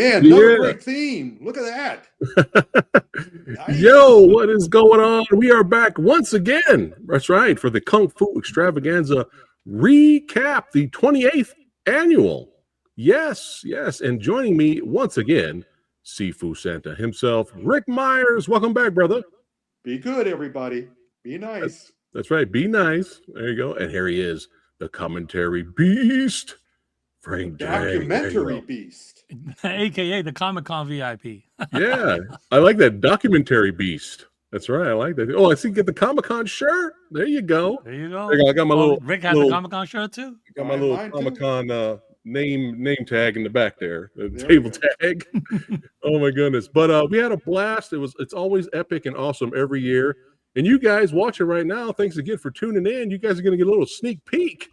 Man, another great theme. Look at that. Nice. Yo, what is going on? We are back once again. That's right, for the Kung Fu Extravaganza recap, the 28th annual. Yes. And joining me once again, Sifu Santa himself, Rick Myers. Welcome back, brother. Be good, everybody. Be nice. That's right. Be nice. There you go. And here he is, the commentary beast, Frank Documentary beast. AKA the Comic-Con VIP. Yeah, I like that documentary beast. That's right. I like that. Oh, I see you get the Comic-Con shirt. There you go. There you go. I got my little. Rick has a Comic-Con shirt too. Got my little Comic-Con name tag in the back there. The table tag. Oh my goodness. But we had a blast. It's always epic and awesome every year. And you guys watching right now, thanks again for tuning in. You guys are going to get a little sneak peek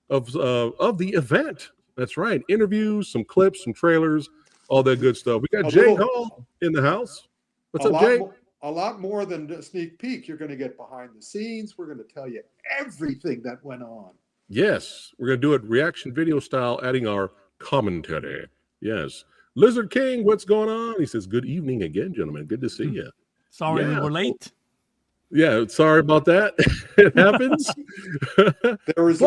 of the event. That's right. Interviews, some clips, some trailers, all that good stuff. We got Jake Hall in the house. What's up, Jake? A lot more than a sneak peek. You're going to get behind the scenes. We're going to tell you everything that went on. Yes. We're going to do it reaction video style, adding our commentary. Yes. Lizard King, what's going on? He says, good evening again, gentlemen. Good to see you. Sorry we were late. Yeah, sorry about that. It happens. There's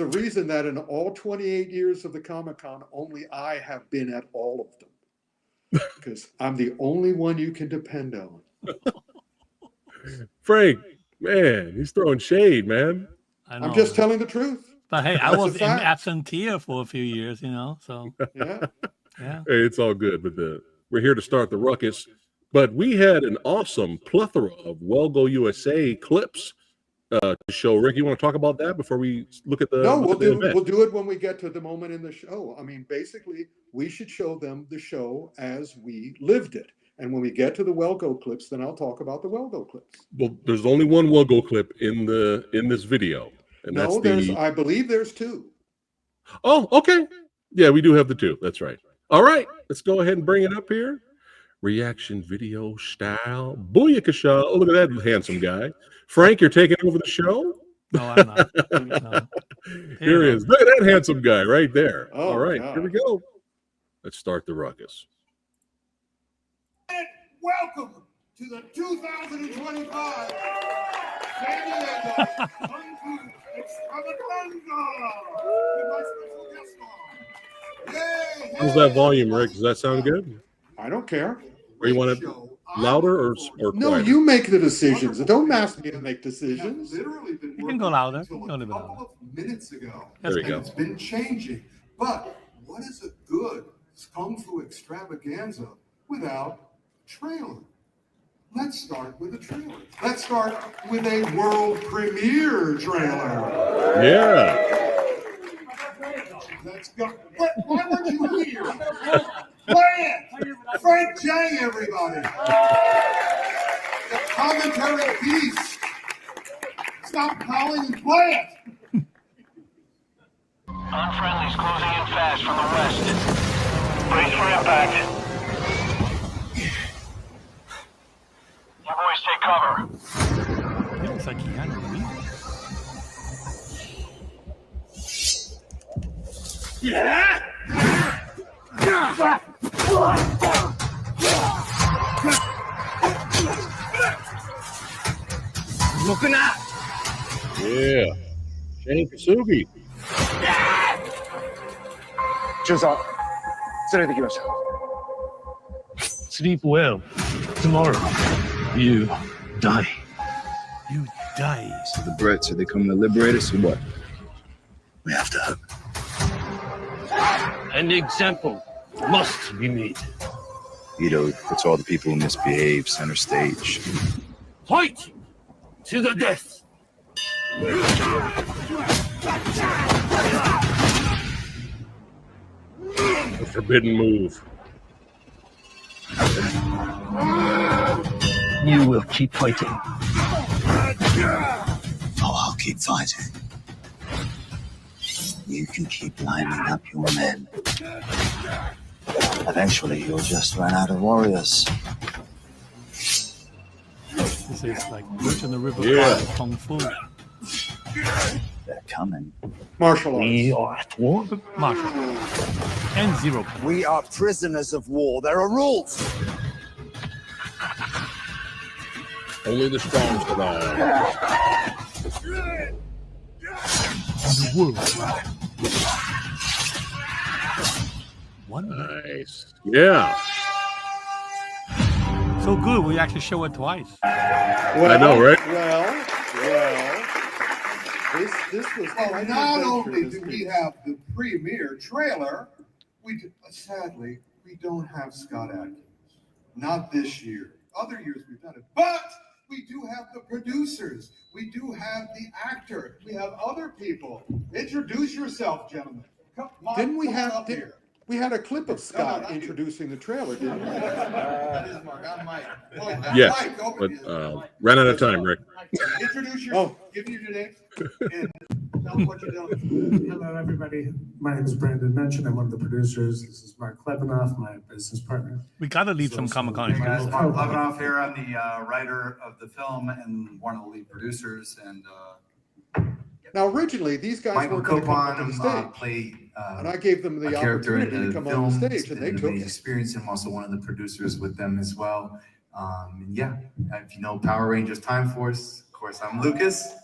a reason that in all 28 years of the Comic-Con, only I have been at all of them. Because I'm the only one you can depend on. Frank, man, he's throwing shade, man. I'm just telling the truth. But hey, I was in absentia for a few years, so. Yeah. Hey, it's all good, but we're here to start the ruckus. But we had an awesome plethora of Well Go USA clips to show. Rick, you want to talk about that before we look at the event? We'll do it when we get to the moment in the show. I mean, basically, we should show them the show as we lived it. And when we get to the Well Go clips, then I'll talk about the Well Go clips. Well, there's only one Well Go clip in this video. And I believe there's two. Oh, okay. Yeah, we do have the two. That's right. All right, let's go ahead and bring it up here. Reaction video style. Booyakasha. Oh, look at that handsome guy. Frank, you're taking over the show? No, I'm not. No. Here he is. Look at that handsome guy right there. Oh, all right, God. Here we go. Let's start the ruckus. And welcome to the 2025 San Diego Kung Fu Extravaganza with my special guest star. Yay! How's that volume, Rick? Does that sound good? I don't care. Or you want it louder or No, quieter? you make the decisions. Don't ask me to make decisions. Literally been You can go louder. until a couple of minutes ago. There you go. It's been changing. But what is a good Kung Fu Extravaganza without a trailer? Let's start with a trailer. Let's start with a world premiere trailer. Yeah. Let's go. Why weren't you here? Play it! Frank J, everybody! The commentary piece! Stop calling and play it! Unfriendly's closing in fast from the west. Brace for impact. You boys take cover. It looks like he had a lead. Yeah! Looking out! Yeah. Shane Kasugi. 巡査、連れてきました。Sleep well. Tomorrow, you die. You die. So the Brits, are they coming to liberate us or what? We have to hope. An example must be made. Ito puts all the people who misbehave center stage. Fight to the death. The forbidden move. You will keep fighting. Oh, I'll keep fighting. You can keep lining up your men. Eventually, you'll just run out of warriors. This is like Butch on the River Yeah. Kung Fu. They're coming. Martial We arts. are at war. Marshall. And 0. We are prisoners of war. There are rules. Only the strong survive. The world. One. Nice. Yeah. So good. We actually show it twice. Well, I know, right? Well. This was Well, quite an not adventure, only this do we piece. have the premiere trailer, sadly, we don't have Scott Adkins. Not this year. Other years we've done it. But we do have the producers. We do have the actor. We have other people. Introduce yourself, gentlemen. Come on, Didn't we come on have? up here. We had a clip of Scott not you. introducing the trailer, didn't we? That is Mark. I'm Mike. Yes, Mike, over but here. ran out of time, Rick. Introduce yourself. Give me your name and tell them what you're doing. Hello, everybody. My name is Brandon Mention. I'm one of the producers. This is Mark Klebanoff, my business partner. We got to leave some Comic-Con. Hey guys, Mark Levinoff here. I'm the writer of the film and one of the lead producers. And Now, originally, these guys Michael were going to come up on Copon stage, played and I gave them a the character in opportunity to the come film. on the stage, and they It's took been an it. experience. I'm also one of the producers with them as well. And yeah, if you know Power Rangers Time Force, of course, I'm Lucas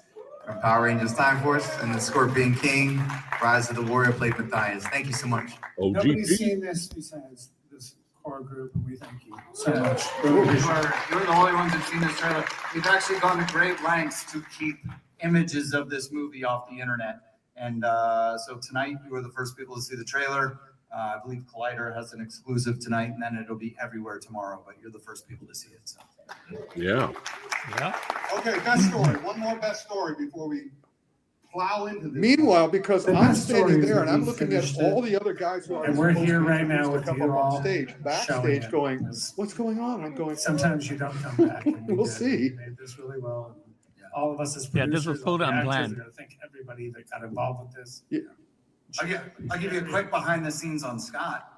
from Power Rangers Time Force and the Scorpion King, Rise of the Warrior, played Matthias. Thank you so much. Nobody's OGP. seen this besides this core group, and we thank you so much. You're the only ones who've seen this trailer. We've actually gone to great lengths to keep images of this movie off the internet. And so tonight, you were the first people to see the trailer. I believe Collider has an exclusive tonight, and then it'll be everywhere tomorrow. But you're the first people to see it. So. Yeah. Yeah. Okay, best story. One more best story before we plow into this. Meanwhile, because The I'm best standing story is there and that I'm we looking at finished all it, the other guys who are and we're supposed here to be right now to with come you up on all stage, showing backstage, it. going, "What's going on?" I'm going, Sometimes you don't come back. And you We'll did. see. You made this really well. And all of us as Yeah, producers, this was all the totally actors, unplanned. I thank everybody that got involved with this. I'll give you a quick behind the scenes on Scott.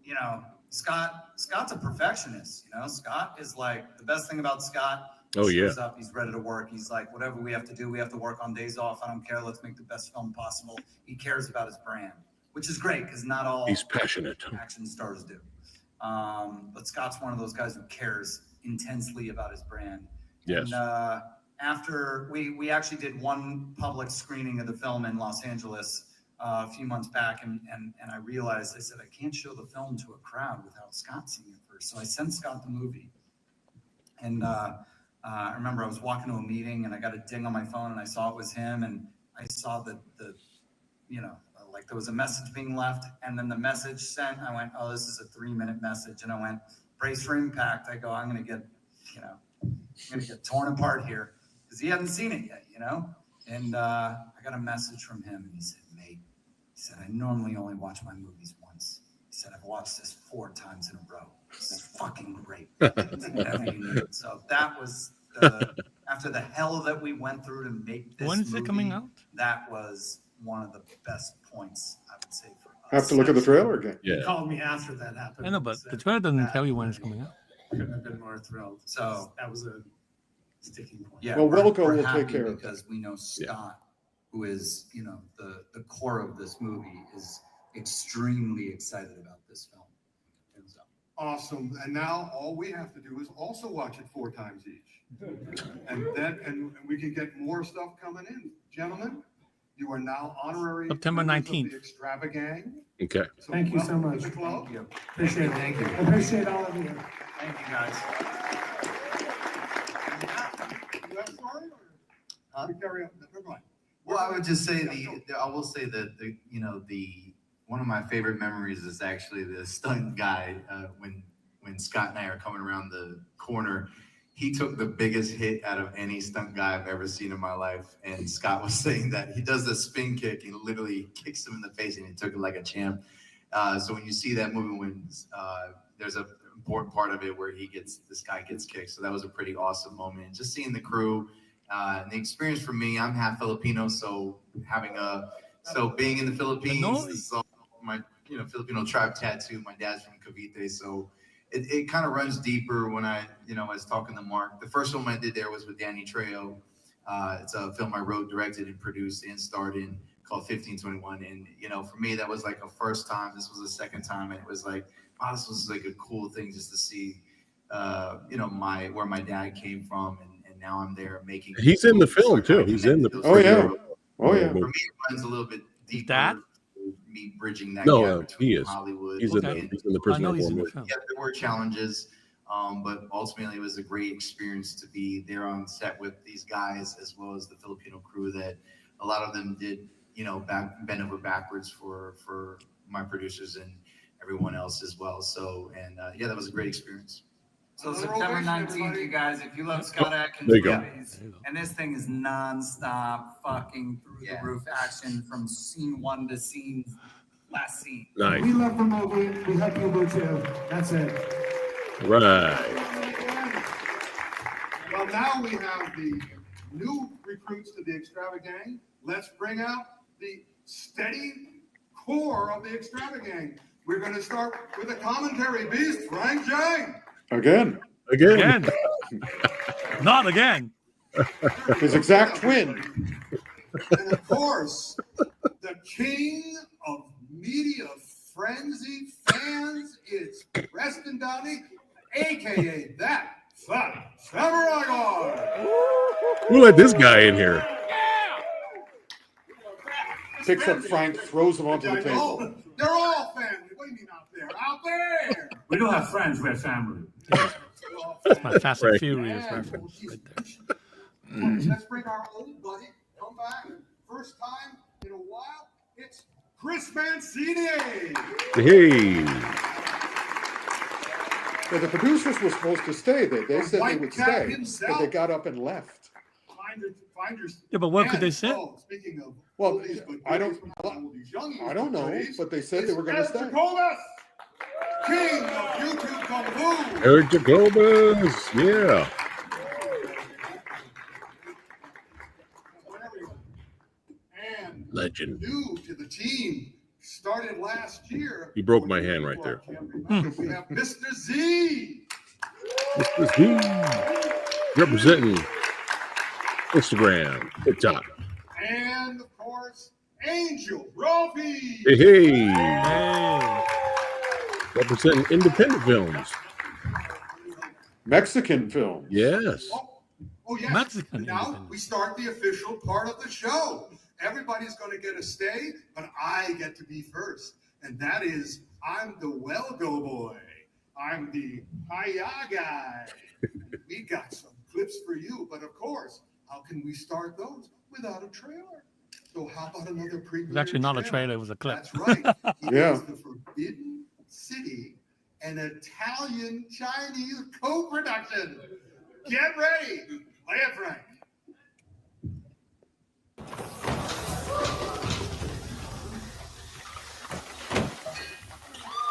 You know, Scott's a perfectionist. You know, Scott is like the best thing about Scott. Oh, he yeah. shows up, he's ready to work. He's like, whatever we have to do, we have to work on days off. I don't care. Let's make the best film possible. He cares about his brand, which is great because not all He's passionate. action stars do. But Scott's one of those guys who cares intensely about his brand. Yes. And after we actually did one public screening of the film in Los Angeles a few months back, and I realized, I said, I can't show the film to a crowd without Scott seeing it first. So I sent Scott the movie. And I remember I was walking to a meeting and I got a ding on my phone and I saw it was him, and I saw the you know, like there was a message being left, and then the message sent. I went, oh, this is a 3-minute message. And I went, brace for impact. I go, I'm going to get torn apart here because he hadn't seen it yet, you know? And I got a message from him and he said, mate, he said, I normally only watch my movies once. He said, I've watched this 4 times in a row. This is fucking great. Whatever you need. So that was after the hell that we went through to make this When is it coming movie, out? that was one of the best points, I would say, for us. I have to look at the trailer again. He Yeah. called me after that happened. I know, but and the said trailer doesn't that tell you when it's coming out. Couldn't have been more thrilled. So that was a sticking point. yeah, Well, we're Wilco will happy take care of it. because we know Scott, who is, you know, the core of this movie, is extremely excited about this film. And so, Awesome. And now all we have to do is also watch it 4 times each. And we can get more stuff coming in. Gentlemen, you are now honorary September members of 19th. the Extravaganza. Okay. So Thank you so welcome to much. the club. thank you. Appreciate it. Thank you. I appreciate all of you. Thank you, guys. You have a story, or? Huh? You carry on. Never mind. Well, I would just say I will say that one of my favorite memories is actually the stunt guy when Scott and I are coming around the corner. He took the biggest hit out of any stunt guy I've ever seen in my life. And Scott was saying that he does the spin kick and literally kicks him in the face, and he took it like a champ. So when you see that movie, when there's an important part of it where this guy gets kicked. So that was a pretty awesome moment. And just seeing the crew and the experience for me, I'm half Filipino, so being in the Philippines, so my Filipino tribe tattoo. My dad's from Cavite, so it kind of runs deeper when I was talking to Mark. The first one I did there was with Danny Trejo. It's a film I wrote, directed, and produced and starred in called 1521. And, for me, that was like a first time. This was the second time. And it was like, wow, this was like a cool thing just to see, where my dad came from. And now I'm there making. He's in the film too. He's in the. Oh yeah. Oh yeah. For me, it runs a little bit deeper. Dad? Me bridging that No, gap between he is. Hollywood. He's in the Prisoner of War movie. Yeah, there were challenges, but ultimately it was a great experience to be there on set with these guys as well as the Filipino crew that a lot of them did, bend over backwards for my producers and everyone else as well. So, and that was a great experience. So September 19th, you guys, if you love Scott Adkins There you go. movies, and this thing is nonstop fucking through the roof action from scene 1 to last scene. Nice. We love the movie. We hope you will too. That's it. Right. Well, now we have the new recruits to the Extravaganza. Let's bring out the steady core of the Extravaganza. We're going to start with the commentary beast, Frank Jang. Again. Not again. His exact twin. And of course, the king of media frenzy fans is Preston Downey, aka that PhatSamuraiGuy. Who let this guy in here? Picks up Frank, throws him onto the table. They're all family. What do you mean out there? Out there. We don't have friends, we're family. That's my Fast and Furious reference right there. Let's bring our old buddy. Come back. First time in a while. It's Chris Mancini. Hey. Well, the producers were supposed to stay there. They said they would stay, himself. but they got up and left. Yeah, but where could they sit? Speaking of Well, oldies, but I don't know, but they said they were going to stay. King of YouTube Kung Fu. Eric Jacobus. Yeah. And Legend. new to the team, started last year. He broke my hand right there. We have Mr. Z. Mr. Z. Representing Instagram, TikTok. And of course, Angel Robbie. Hey. Representing independent films. Mexican film. Yes. Oh yes. Mexican. Now we start the official part of the show. Everybody's going to get a stay, but I get to be first. And that is, I'm the well-go boy. I'm the hiya guy. We got some clips for you, but of course, how can we start those without a trailer? So how about another premiere? It was actually not a trailer, it was a clip. That's right. It Yeah. is the Forbidden City, an Italian-Chinese co-production. Get ready. Play it, Frank.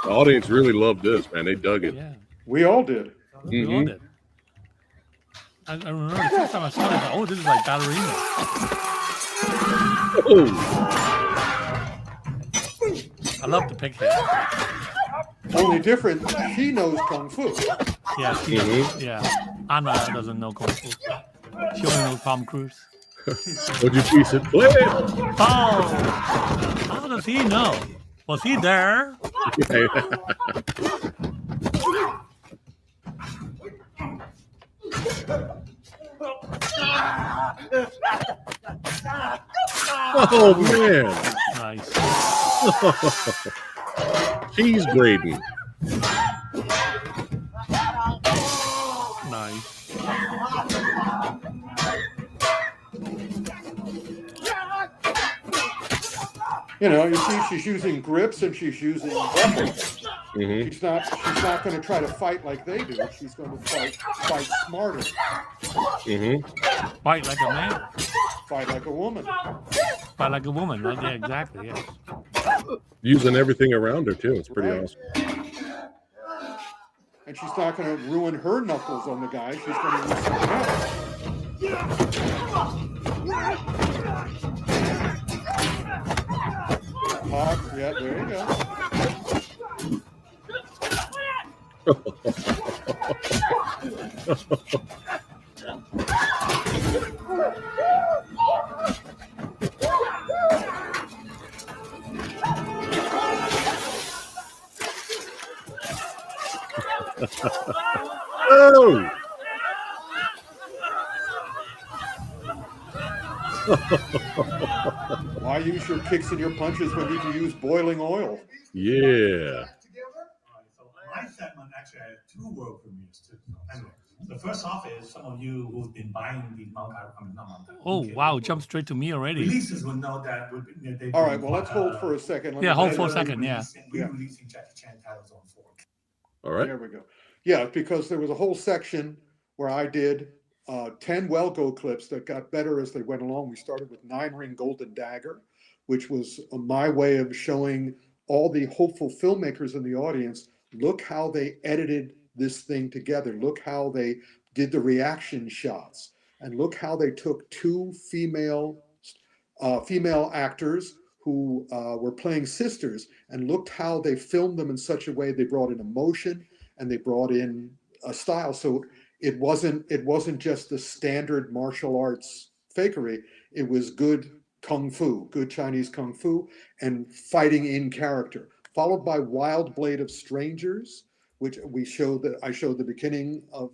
The audience really loved this, man. They dug it. Yeah, We all did. we all did. I remember the first time I saw it, I was like, oh, this is like ballerina. Oh. I love the picture. Only different, she knows Kung Fu. Yeah, yeah. Anna doesn't know Kung Fu. She only knows Tom Cruise. Would you piece it? Play it. Oh, how does he know? Was he there? Oh, man. Nice. Cheese grading. Nice. You know, you see, she's using grips and she's using weapons. Mm-hmm. She's not going to try to fight like they do. She's going to fight smarter. Mm-hmm. Fight like a man. Fight like a woman. Fight like a woman. Right? Yeah, exactly. Yeah. Using everything around her too. It's pretty Right. awesome. And she's not going to ruin her knuckles on the guy. She's going to use something else. Yeah, there you go. Whoa. Why use your kicks and your punches when you can use boiling oil? Yeah. My segment actually had 2 world premieres too. Anyway, the first off is some of you who've been buying these Oh, wow, jump straight to me already. Releases will know that they've All right, well, let's hold for a second. Let me hold tell for a you. second, yeah. Re-releasing Jackie Chan titles on 4. All right. There we go. Yeah, because there was a whole section where I did 10 Well-Go clips that got better as they went along. We started with 9-Ring Golden Dagger, which was my way of showing all the hopeful filmmakers in the audience, look how they edited this thing together. Look how they did the reaction shots. And look how they took 2 female actors who were playing sisters, and looked how they filmed them in such a way they brought in emotion and they brought in a style. So it wasn't just the standard martial arts fakery. It was good kung fu, good Chinese kung fu, and fighting in character. Followed by Wild Blade of Strangers, which I showed the beginning of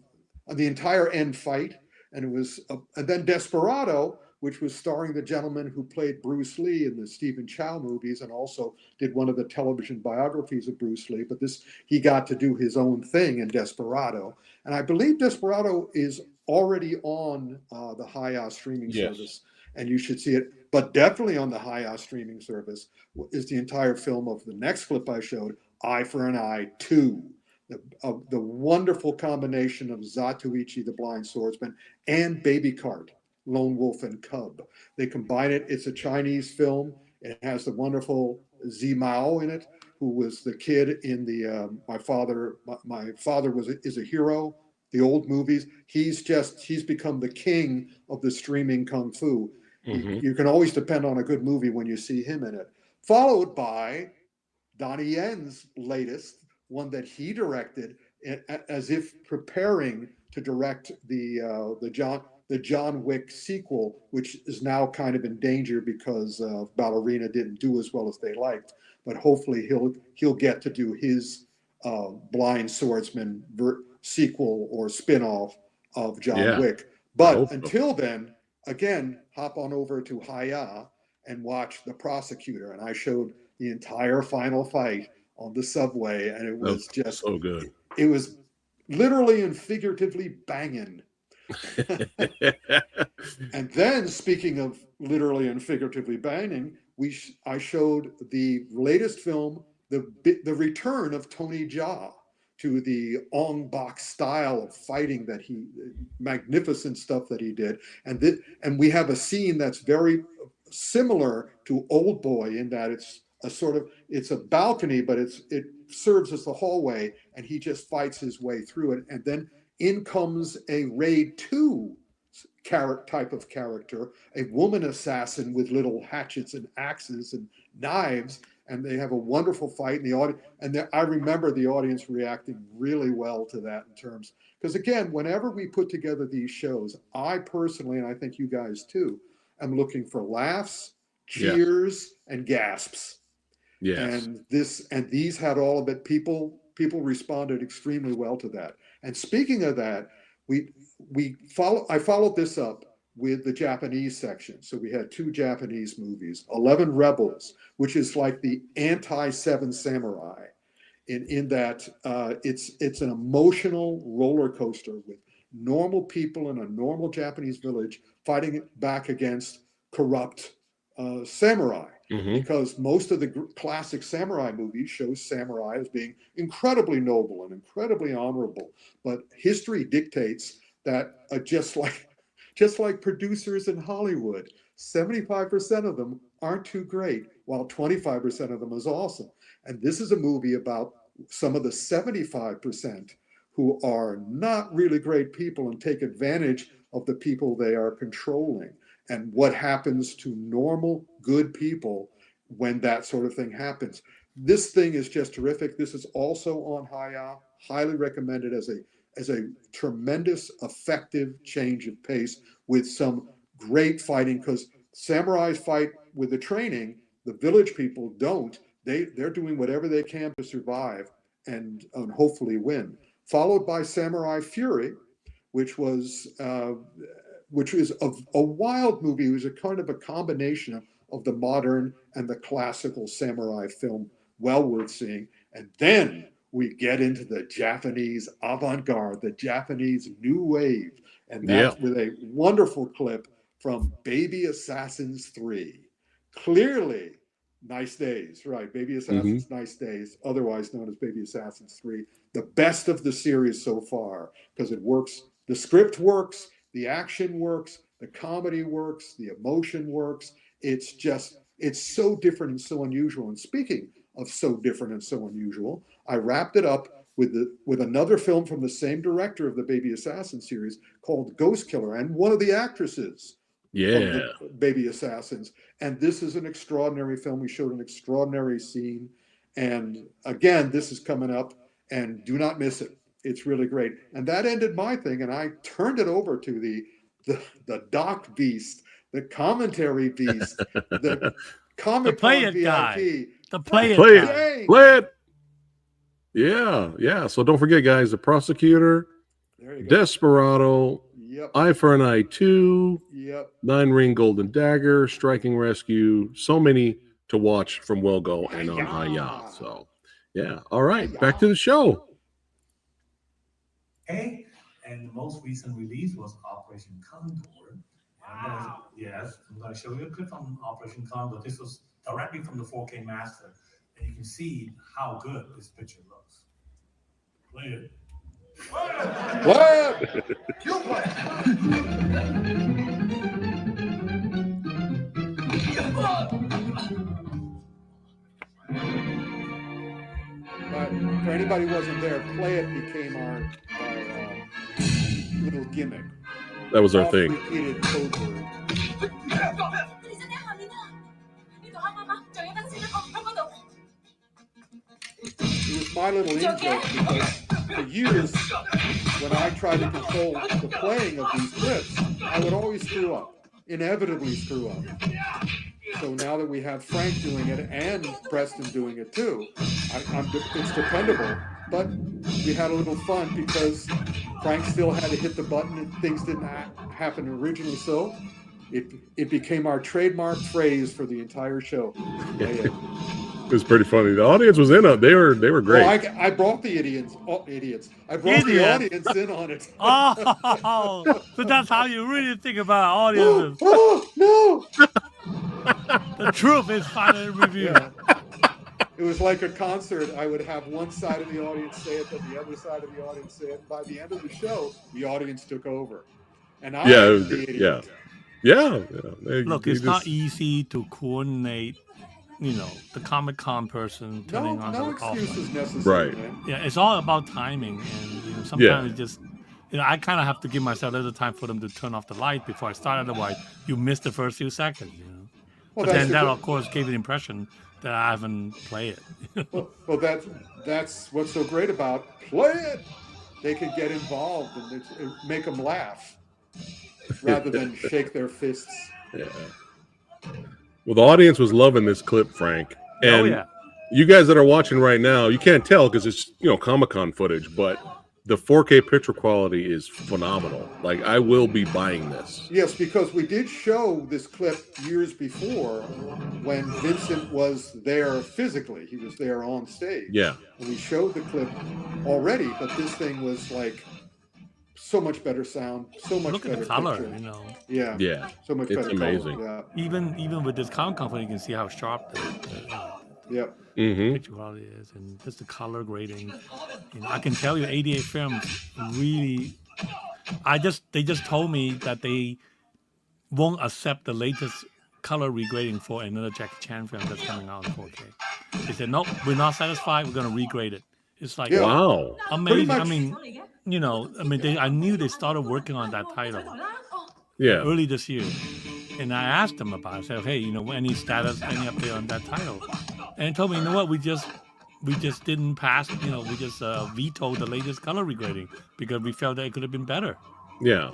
the entire end fight, and it was and then Desperado, which was starring the gentleman who played Bruce Lee in the Stephen Chow movies and also did one of the television biographies of Bruce Lee. But he got to do his own thing in Desperado. And I believe Desperado is already on the Hi-Ya streaming service, and you should see it. But definitely on the Hi-Ya streaming service is the entire film of the next clip I showed, Eye for an Eye 2. The wonderful combination of Zatoichi, the blind swordsman, and Baby Cart, Lone Wolf and Cub. They combine it. It's a Chinese film. It has the wonderful Zimao in it, who was the kid in the My Father is a Hero, the old movies. He's become the king of the streaming kung fu. You can always depend on a good movie when you see him in it. Followed by Donnie Yen's latest, one that he directed as if preparing to direct the John Wick sequel, which is now kind of in danger because Ballerina didn't do as well as they liked. But hopefully he'll get to do his Blind Swordsman sequel or spin-off of John Wick. But until then, again, hop on over to Hi-Ya and watch The Prosecutor. And I showed the entire final fight on the subway, and it was just so good. It was literally and figuratively banging. And then, speaking of literally and figuratively banging, I showed the latest film, the return of Tony Jaa to the Ong Bak style of fighting magnificent stuff that he did. And we have a scene that's very similar to Old Boy in that it's a balcony, but it serves as the hallway, and he just fights his way through it. And then in comes a Raid 2 type of character, a woman assassin with little hatchets and axes and knives, and they have a wonderful fight in the audience. And I remember the audience reacting really well to that in terms, because again, whenever we put together these shows, I personally, and I think you guys too, am looking for laughs, cheers, and gasps. Yes. And these had all of it. People responded extremely well to that. And speaking of that, I followed this up with the Japanese section. So we had 2 Japanese movies, 11 Rebels, which is like the anti-Seven Samurai, in that it's an emotional roller coaster with normal people in a normal Japanese village fighting back against corrupt samurai. Because most of the classic samurai movies show samurai as being incredibly noble and incredibly honorable, but history dictates that just like producers in Hollywood, 75% of them aren't too great, while 25% of them is awesome. And this is a movie about some of the 75% who are not really great people and take advantage of the people they are controlling, and what happens to normal, good people when that sort of thing happens. This thing is just terrific. This is also on Hi-Ya. Highly recommended as a tremendous, effective change of pace with some great fighting, because samurais fight with the training. The village people don't. They're doing whatever they can to survive and hopefully win. Followed by Samurai Fury, which was a wild movie. It was a kind of a combination of the modern and the classical samurai film, well worth seeing. And then we get into the Japanese avant-garde, the Japanese new wave, and that's with a wonderful clip from Baby Assassins 3. Clearly, Nice Days, right? Baby Assassins, Nice Days, otherwise known as Baby Assassins 3. The best of the series so far, because it works. The script works, the action works, the comedy works, the emotion works. It's so different and so unusual. And speaking of so different and so unusual, I wrapped it up with another film from the same director of the Baby Assassin series called Ghost Killer, and one of the actresses from the Baby Assassins. And this is an extraordinary film. We showed an extraordinary scene. And again, this is coming up, and do not miss it. It's really great. And that ended my thing, and I turned it over to the doc beast, the commentary beast, the Comic-Con VIP. Guy. The play it. Yeah. So don't forget, guys, The Prosecutor, Desperado, Eye for an Eye 2, 9 Ring Golden Dagger, Striking Rescue, so many to watch from Wilgo and on Hi-Ya. So, yeah. All right, back to the show. Okay, and the most recent release was Operation Condor. I'm going to show you a clip from Operation Condor. This was directly from the 4K master, and you can see how good this picture looks. Play it. What? For anybody who wasn't there, Play It became our little gimmick. That was our thing. Repeated code word. It was my little in-joke because for years, when I tried to control the playing of these clips, I would always screw up, inevitably screw up. So now that we have Frank doing it and Preston doing it too, it's dependable. But we had a little fun because Frank still had to hit the button and things didn't happen originally. So it became our trademark phrase for the entire show. It was pretty funny. The audience was in on it. They were great. Well, I brought the idiots. I brought the audience in on it. Oh, so that's how you really think about audiences. Oh, no! The truth is finally revealed. Yeah. It was like a concert. I would have one side of the audience say it, then the other side of the audience say it. By the end of the show, the audience took over. And I was the idiot. Yeah. Look, it's not easy to coordinate, the Comic-Con person turning on no the excuses necessary. Right. Yeah, it's all about timing. And sometimes it just, I kind of have to give myself a little time for them to turn off the light before I start. Otherwise, you miss the first few seconds, Well, but then that, of course, gave the impression that I haven't played it. well, that's what's so great about Play It. They could get involved and make them laugh rather than shake their fists. Yeah. Well, the audience was loving this clip, Frank. And you guys that are watching right now, you can't tell because it's Comic-Con footage, but the 4K picture quality is phenomenal. Like, I will be buying this. Yes, because we did show this clip years before when Vincent was there physically. He was there on stage. Yeah. And we showed the clip already, but this thing was like so much better sound, so much better the color, picture. Yeah. So much better amazing. Color. Yeah. Even with this Comic-Con footage, you can see how sharp the picture quality is, and just the color grading. I can tell you, 88 Films really. They just told me that they won't accept the latest color regrading for another Jackie Chan film that's coming out in 4K. They said, nope, we're not satisfied. We're going to regrade it. It's like wow, amazing. I mean, I knew they started working on that title. Early this year, and I asked them about it. I said, hey, any status, any update on that title? And they told me, what, we just didn't pass, we just vetoed the latest color regrading because we felt that it could have been better. Yeah.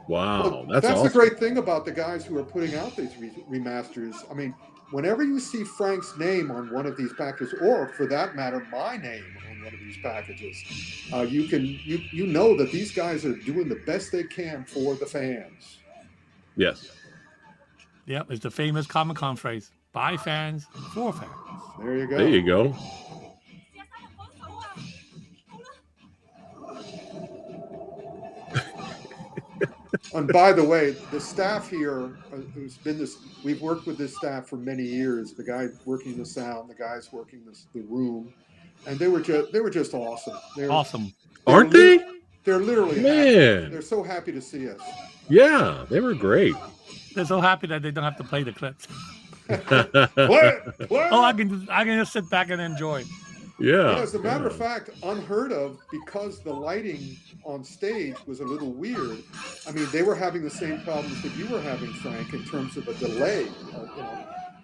Wow. Well, that's awesome. the great thing about the guys who are putting out these remasters. I mean, whenever you see Frank's name on one of these packages, or for that matter, my name on one of these packages, you know that these guys are doing the best they can for the fans. Yes. Yep, it's the famous Comic-Con phrase: "By fans, for fans." There you go. There you go. And by the way, the staff here who's been this, we've worked with this staff for many years. The guy working the sound, the guys working the room, and they were just awesome. Awesome. Aren't they? They're literally Man. happy. They're so happy to see us. Yeah, they were great. They're so happy that they don't have to play the clips. Play. Oh, I can just sit back and enjoy. Yeah. As a matter of fact, unheard of, because the lighting on stage was a little weird. I mean, they were having the same problems that you were having, Frank, in terms of a delay.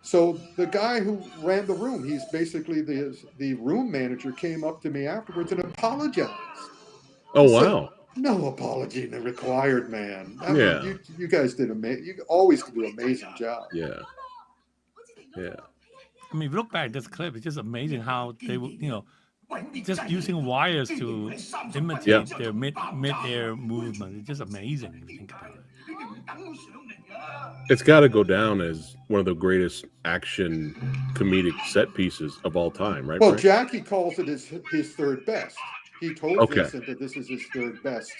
So the guy who ran the room, he's basically the room manager, came up to me afterwards and apologized. Oh, wow. No apology required, man. I Yeah. mean, you guys did amazing. You always do an amazing job. Yeah. Yeah. I mean, if you look back at this clip, it's just amazing how they were, just using wires to imitate their mid-air movement. It's just amazing if you think about it. It's got to go down as one of the greatest action comedic set pieces of all time, right? Well, Frank? Jackie calls it his third best. He told Vincent that this is his third best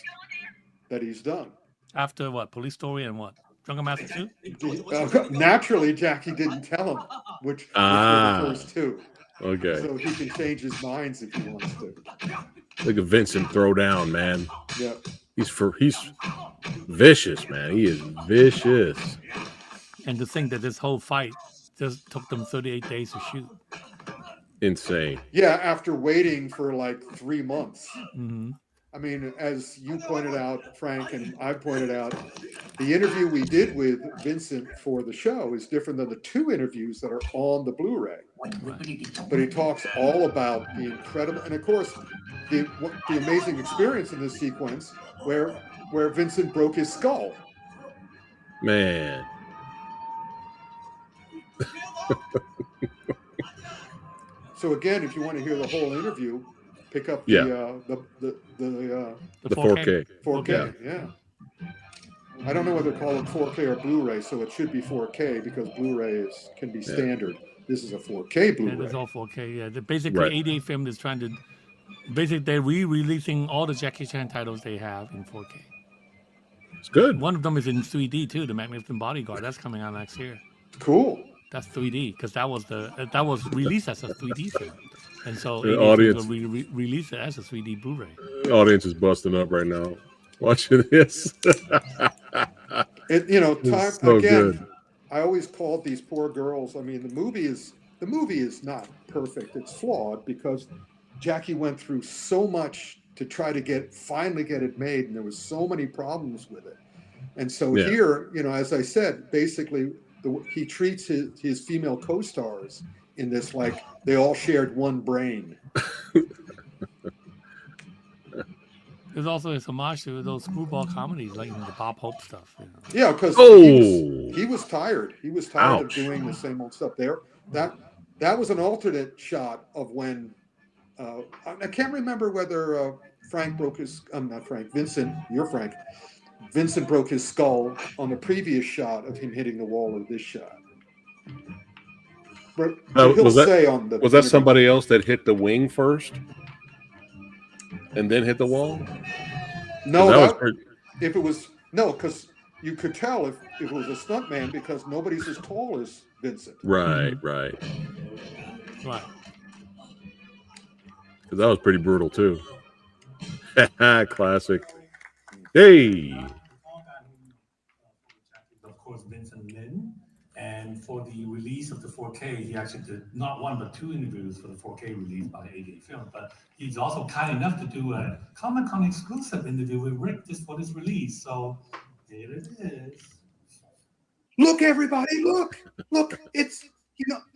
that he's done. After what? Police Story and what? Drunken Master 2? Naturally, Jackie didn't tell him which were the first two. Okay. So he can change his minds if he wants to. Look at Vincent throw down, man. Yeah. He's vicious, man. He is vicious. And to think that this whole fight just took them 38 days to shoot. Insane. Yeah, after waiting for like 3 months. Mm-hmm. I mean, as you pointed out, Frank, and I pointed out, the interview we did with Vincent for the show is different than the 2 interviews that are on the Blu-ray. Right. But he talks all about the incredible, and of course, the amazing experience in this sequence where Vincent broke his skull. Man. So again, if you want to hear the whole interview, pick up the 4K. 4K, yeah. I don't know whether to call it 4K or Blu-ray, so it should be 4K because Blu-ray can be standard. This is a 4K Blu-ray. Yeah, it's all 4K. Yeah, basically, 88 film is trying to. Basically, they're re-releasing all the Jackie Chan titles they have in 4K. It's good. One of them is in 3D too. The Magnificent Bodyguard. That's coming out next year. Cool. That's 3D because that was released as a 3D film, and so the audience will release it as a 3D Blu-ray. The audience is busting up right now watching this. Time so again. Good. I always called these poor girls. I mean, the movie is not perfect. It's flawed because Jackie went through so much to try to finally get it made, and there was so many problems with it. And so here, as I said, basically, he treats his female co-stars in this like they all shared one brain. There's also a homage to those screwball comedies like the Bob Hope stuff. Yeah, because he was tired. He was tired of doing the same old stuff. That was an alternate shot of when I can't remember whether Vincent. You're Frank. Vincent broke his skull on the previous shot of him hitting the wall or this shot. But was that somebody else that hit the wing first and then hit the wall? No, because you could tell if it was a stuntman because nobody's as tall as Vincent. Right. Because that was pretty brutal too. Classic. Hey. Of course, Vincent Lin. And for the release of the 4K, he actually did not 1 but 2 interviews for the 4K release by the 88 film. But he's also kind enough to do a Comic-Con exclusive interview with Rick just for this release. So there it is. Look, everybody, look! It's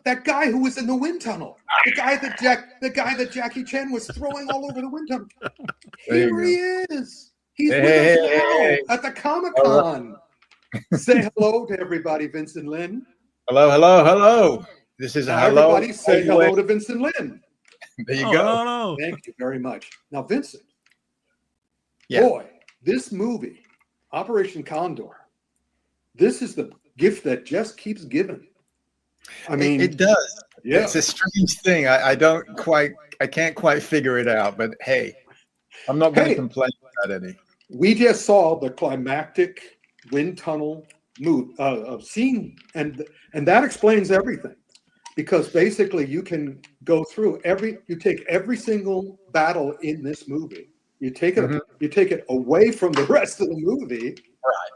that guy who was in the wind tunnel. The guy that Jackie Chan was throwing all over the wind tunnel. Here he is. He's with us now at the Comic-Con. Say hello to everybody, Vincent Lin. Hello, hello, hello. This is a Now, hello. everybody say hello to Vincent Lin. There you go. Hello. Thank you very much. Now, Vincent, Yeah. boy, this movie, Operation Condor, this is the gift that just keeps giving. I mean, it does. Yeah. It's a strange thing. I can't quite figure it out, but hey, I'm not going to complain about any. We just saw the climactic wind tunnel scene, and that explains everything, because basically you can go through you take every single battle in this movie, you take it away from the rest of the movie,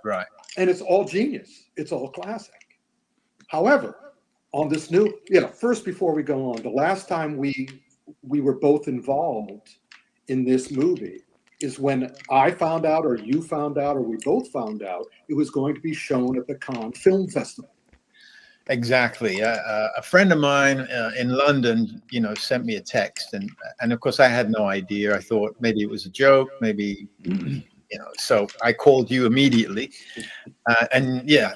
right, and it's all genius. It's all classic. However, on this first, before we go on, the last time we were both involved in this movie is when I found out, or you found out, or we both found out it was going to be shown at the Cannes Film Festival. Exactly. A friend of mine in London, sent me a text, and of course I had no idea. I thought maybe it was a joke, maybe, so I called you immediately, and yeah,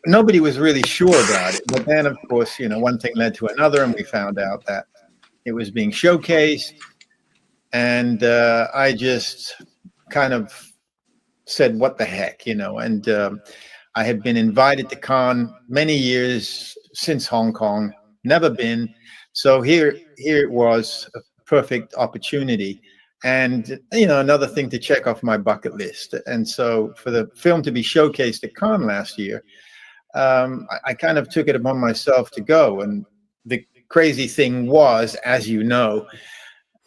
nobody was really sure about it. But then, of course, one thing led to another, and we found out that it was being showcased, and I just kind of said, "What the heck," and. I had been invited to Cannes many years since Hong Kong, never been. So here it was, a perfect opportunity. And, another thing to check off my bucket list. And so for the film to be showcased at Cannes last year, I kind of took it upon myself to go. And the crazy thing was, as you know,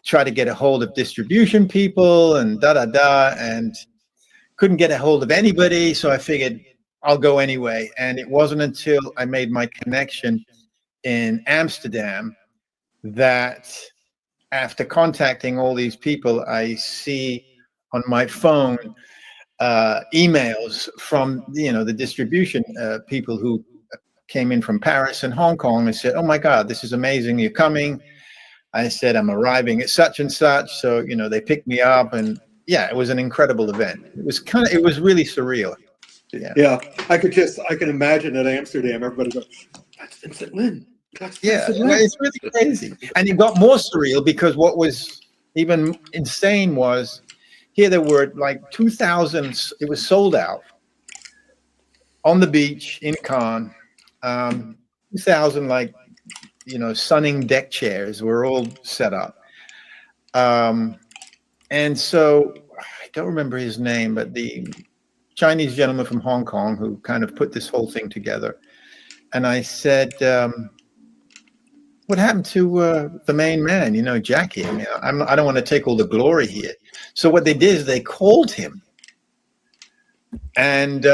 try to get a hold of distribution people and and couldn't get a hold of anybody. So I figured, I'll go anyway. And it wasn't until I made my connection in Amsterdam that, after contacting all these people, I see on my phone emails from the distribution people who came in from Paris and Hong Kong and said, "Oh my God, this is amazing, you're coming." I said, "I'm arriving at such and such." So they picked me up, and yeah, it was an incredible event. It was really surreal. Yeah, I can imagine at Amsterdam, everybody goes, "That's Vincent Lin." That's Vincent Lin. It's really crazy. And it got more surreal because what was even insane was, here there were like 2,000, it was sold out on the beach in Cannes, 2,000 sunning deck chairs were all set up. And so, I don't remember his name, but the Chinese gentleman from Hong Kong who kind of put this whole thing together. And I said, what happened to the main man, Jackie? I mean, I don't want to take all the glory here. So what they did is they called him, and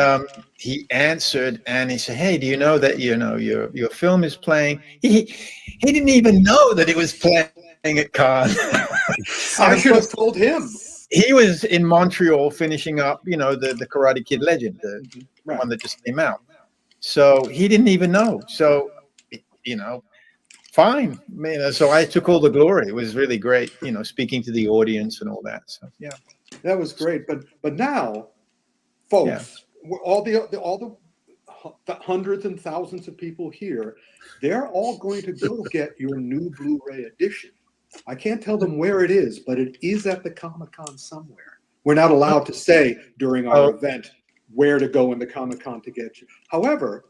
he answered, and he said, "Hey, do you know that your film is playing?" He didn't even know that it was playing at Cannes. I should have told him. He was in Montreal finishing up, the Karate Kid Legend, the one that just came out. So he didn't even know. So, fine. So I took all the glory. It was really great, speaking to the audience and all that. So yeah, that was great. But now, folks, all the hundreds and thousands of people here, they're all going to go get your new Blu-ray edition. I can't tell them where it is, but it is at the Comic-Con somewhere. We're not allowed to say during our event where to go in the Comic-Con to get you. However,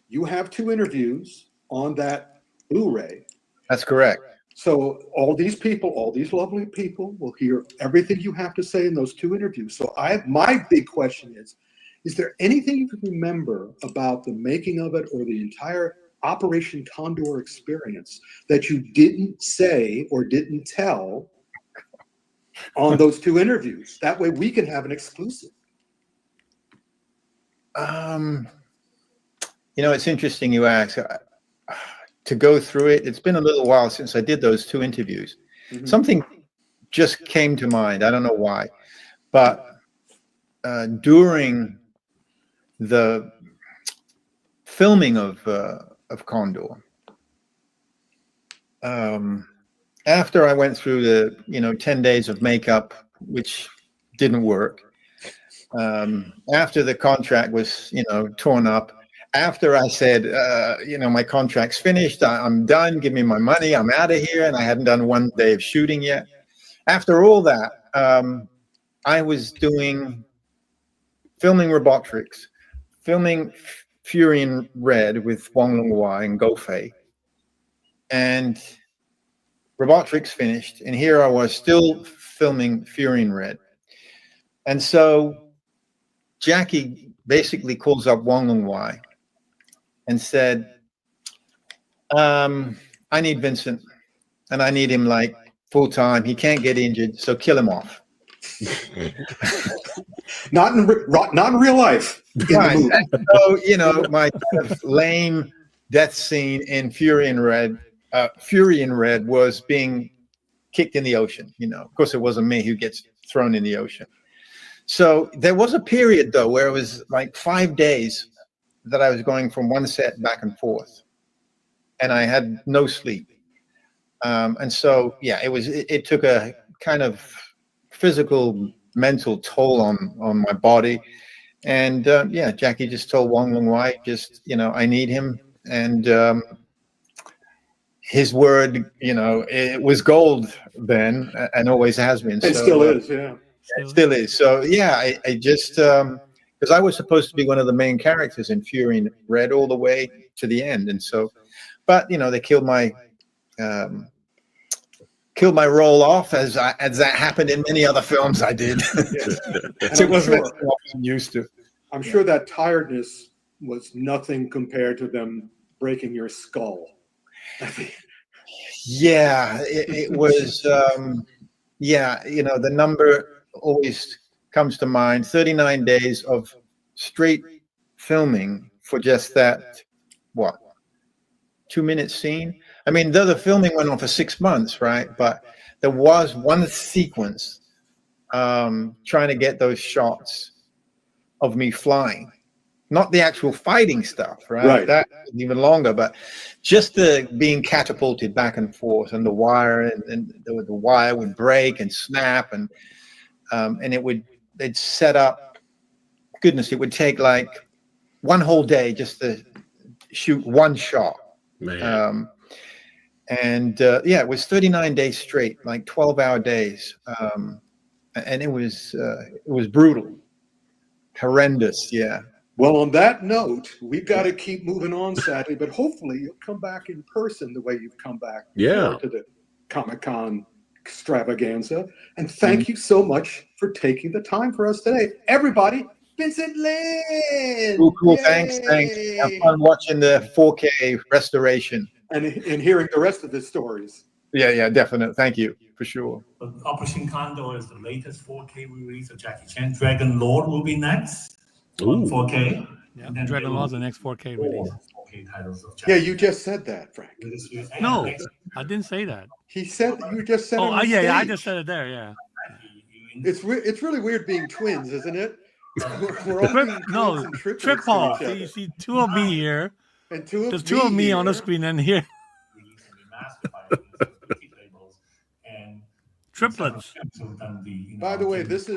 you have 2 interviews on that Blu-ray. That's correct. So all these people, all these lovely people will hear everything you have to say in those 2 interviews. So my big question is there anything you can remember about the making of it or the entire Operation Condor experience that you didn't say or didn't tell on those 2 interviews? That way we can have an exclusive. It's interesting you ask. To go through it, it's been a little while since I did those 2 interviews. Mm-hmm. Something just came to mind. I don't know why, but during the filming of Condor, after I went through the 10 days of makeup, which didn't work, after the contract was torn up, after I said, my contract's finished, I'm done, give me my money, I'm out of here, and I hadn't done one day of shooting yet. After all that, I was filming Robotrics, filming Fury in Red with Wong Lung-Wai and Go Fei, and Robotrics finished, and here I was still filming Fury in Red. And so Jackie basically calls up Wong Lung-Wai and said, I need Vincent, and I need him like full time. He can't get injured, so kill him off. Not in real life. Right. So, my kind of lame death scene in Fury in Red was being kicked in the ocean. Of course, it wasn't me who gets thrown in the ocean. So there was a period, though, where it was like 5 days that I was going from one set back and forth, and I had no sleep. And so, it took a kind of physical, mental toll on my body. And Jackie just told Wong Lung-Wai, I need him. And his word, it was gold then and always has been. It still is, yeah. It still is. So, I just, because I was supposed to be one of the main characters in Fury in Red all the way to the end. And so, but, they killed my role off as that happened in many other films I did. So it wasn't what I'm used to. I'm sure that tiredness was nothing compared to them breaking your skull. Yeah, it was. The number always comes to mind. 39 days of straight filming for just that, 2-minute scene. I mean, though the filming went on for 6 months, right? But there was one sequence trying to get those shots of me flying, not the actual fighting stuff, right? That was even longer, but just the being catapulted back and forth, and the wire, and the wire would break and snap, and they'd set up. Goodness, it would take like one whole day just to shoot one shot. Man. It was 39 days straight, like 12-hour days, and it was brutal, horrendous. Yeah. Well, on that note, we've got to keep moving on, sadly, but hopefully you'll come back in person the way you've come back to the Comic-Con Extravaganza. And thank you so much for taking the time for us today. Everybody, Vincent Lin! Cool. Thanks. Have fun watching the 4K restoration. And hearing the rest of the stories. Yeah, definitely. Thank you, for sure. But Operation Condor is the latest 4K release of Jackie Chan. Dragon Lord will be next. 4K. Yeah, Dragon Lord's the next 4K release. 4K titles of Jackie. Yeah, you just said that, Frank. No, I didn't say that. He said you just said. Oh, yeah, I just said it there. Yeah. It's really weird being twins, isn't it? We're all being twins and triplets trick Paul. to each other. You see two of me here. And there's two of me on the screen, and here. Triplets. By the way, this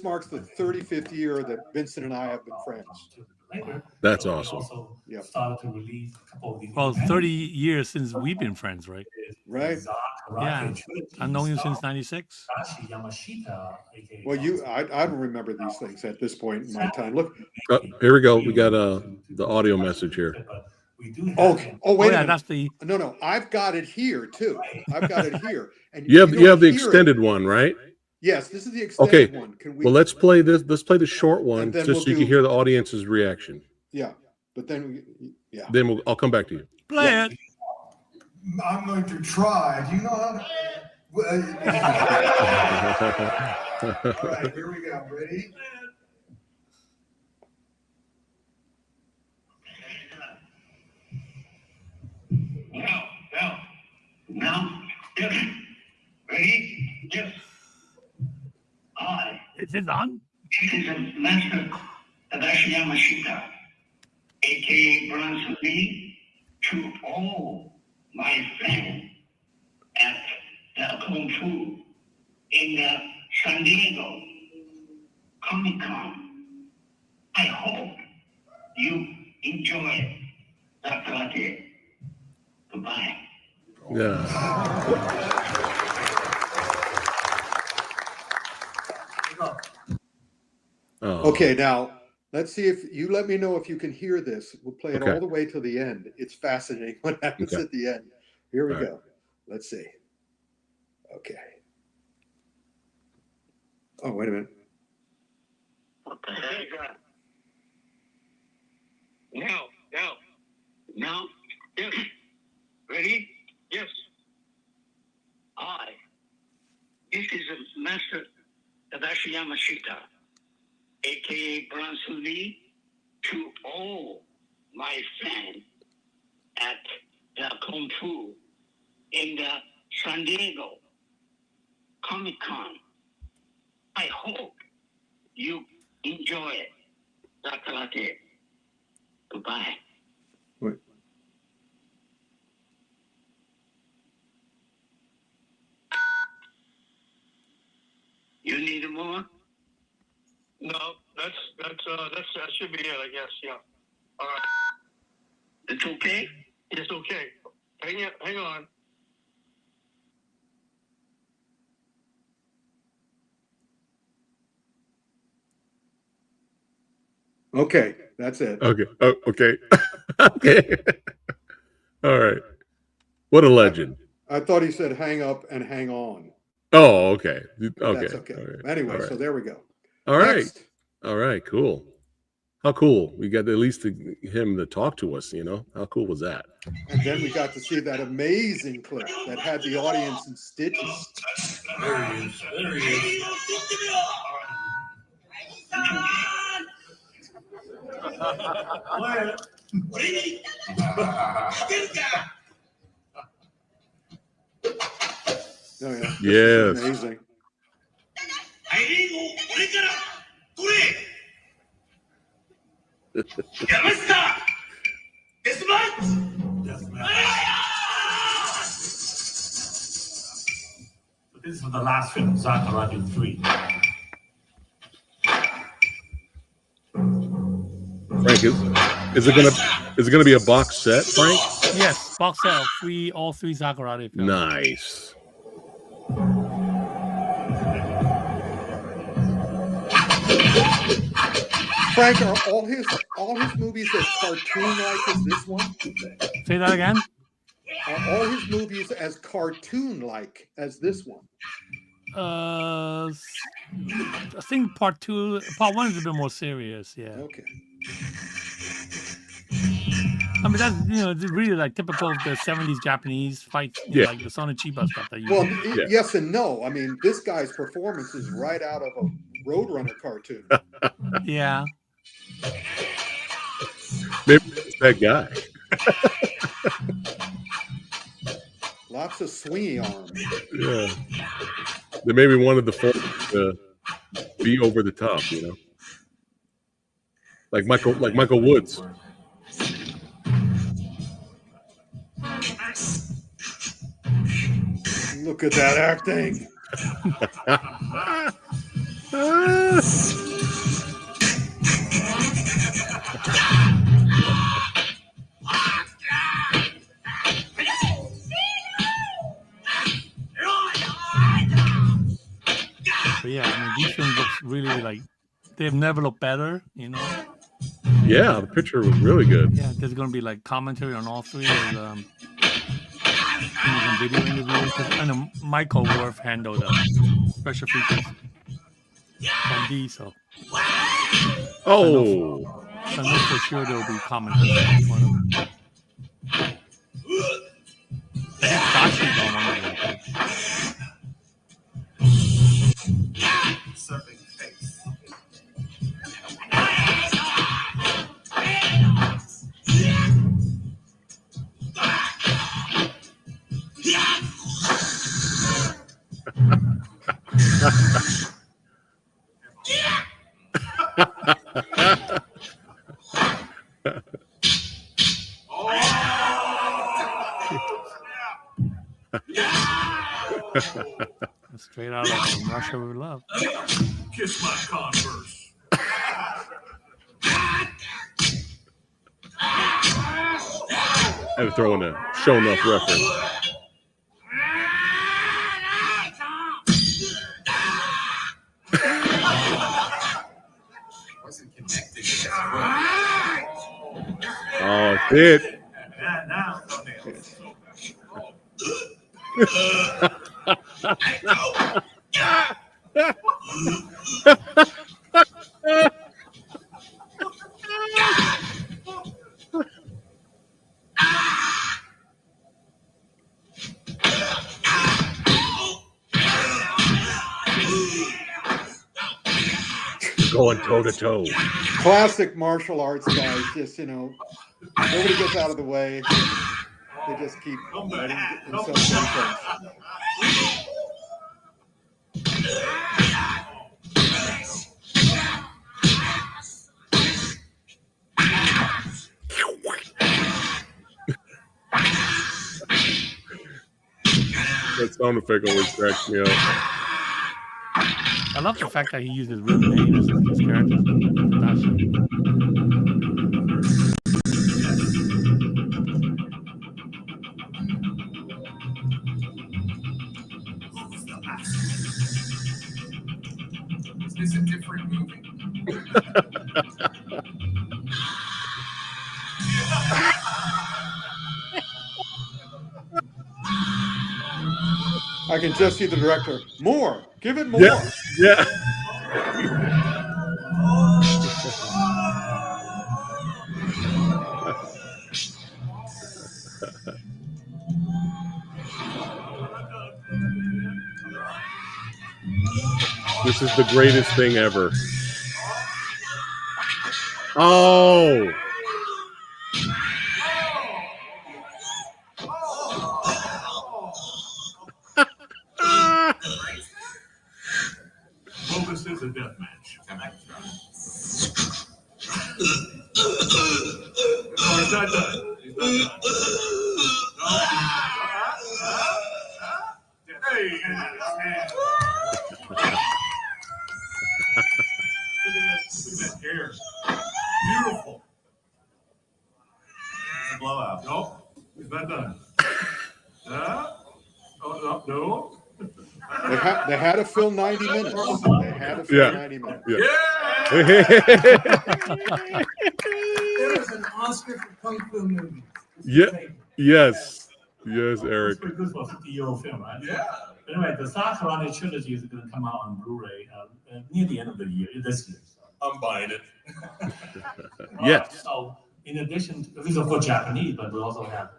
marks the 35th year that Vincent and I have been friends. That's awesome. Yep. Well, 30 years since we've been friends, right? Right. Yeah. I've known you since '96. Well, I don't remember these things at this point in my time. Look. Here we go. We got the audio message here. Oh, wait a minute. That's the. No. I've got it here too. I've got it here. And you have the extended one, right? Yes, this is the extended one. Well, let's play this. Let's play the short one just so you can hear the audience's reaction. Yeah, but then Then I'll come back to you. Play it. I'm going to try. Do you know how to? All right, here we go. Ready? Now, yes. Ready? Yes. Is it on? This is a master Tadashi Yamashita, aka Bronson Lee, to all my friends at the Kung Fu in the San Diego Comic-Con. I hope you enjoy the karate. Goodbye. Yeah. Oh. Okay, now let's see if you let me know if you can hear this. We'll play it Okay. all the way to the end. It's fascinating what happens Okay. at the end. Here we All go. Let's see. Okay. Oh, wait a minute. Okay. Now. Yes. Ready? Yes. This is Master Tadashi Yamashita, aka Bronson Lee, to all my fans at the Kung Fu in the San Diego Comic-Con. I hope you enjoy the karate. Goodbye. Wait. You need more? No, that should be it, I guess. Yeah. All right. It's okay. It's okay. Hang on. Okay, that's it. Okay. Oh, okay. Okay. All right. What a legend. I thought he said hang up and hang on. Oh, okay. Okay. That's okay. All right. Anyway, All right. so there we go. All right. Next. All right. Cool. How cool. We got at least him to talk to us, you know? How cool was that? And then we got to see that amazing clip that had the audience in stitches. There he is. There he is. Oh, yeah. This Yes. is amazing. This is for the last film, Zakaraju 3. Frank, is it gonna be a box set, Frank? Yes, box set of all three Zakarate films. Nice. Frank, are all his movies as cartoon-like as this one? Say that again? Are all his movies as cartoon-like as this one? I think part one is a bit more serious. Yeah. Okay. I mean, that's it's really like typical of the 70s Japanese fights, like the Son of Chiba stuff that you. Well, yes and no. I mean, this guy's performance is right out of a Roadrunner cartoon. Yeah. Maybe it's that guy. Lots of swingy arms. Yeah. They maybe wanted the folks to be over the top, you know, like Michael Woods. Look at that acting. But yeah, I mean, these films look really like they've never looked better, you know. Yeah, the picture was really good. Yeah, there's gonna be like commentary on all three. Some video interviews. I know Michael Worth handled special features on these, so. Oh. I know for sure there will be commentary on each one of them. I think Dashi's on one of them. Serving face. Straight out of Russia with Love. Kiss my Converse. had to throw in a show enough reference. Wasn't connected. Oh, it did. Now, going toe to toe. Classic martial arts guys, just, you know, nobody gets out of the way. They just keep letting themselves do things. That sound effect always cracks me up. I love the fact that he used his real name as his character. Is this a different movie? I can just see the director. More. Give it more. Yeah. Yeah. This is the greatest thing ever. Oh. Well, this is a death match. No, he's not done. He's not done. Hey, look at that hair. Beautiful. It's a blowout. Nope, he's not done. Oh, no. They had to fill 90 minutes. They had to fill 90 minutes. Yeah. There was an Oscar for Kung Fu movie. Yeah. Yes. Yes, Eric. This was a 50-year-old film, right? Yeah. Anyway, the Sakurani trilogy is going to come out on Blu-ray near the end of the year, this year. So I'm buying it. Yes. So, in addition, these are for Japanese, but we also have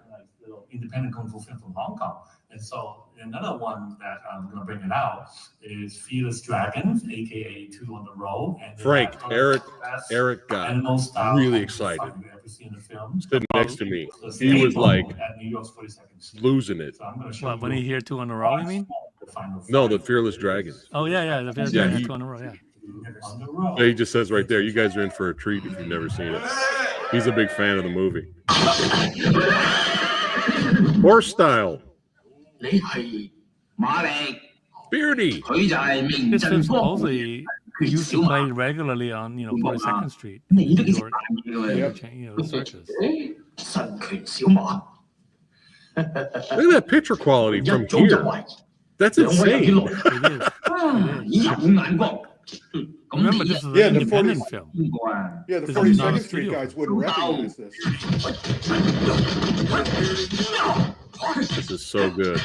little independent kung fu film from Hong Kong. And so another one that I'm going to bring it out is Fearless Dragons, aka Two on the Road. And Frank, Eric got really excited. Sitting next to me, he was like losing it. What, when he hear Two on the Road, you mean? No, the Fearless Dragons. Oh yeah, the Fearless Dragons, Two on the Road, yeah. Yeah, he just says right there, you guys are in for a treat if you've never seen it. He's a big fan of the movie. Horse style. Beardy. This film supposedly used to play regularly on 42nd Street, New York, the circus. Look at that picture quality from here. That's insane. It is. Remember, this is an independent film. Yeah, the 42nd Street guys wouldn't recognize this. This is so good.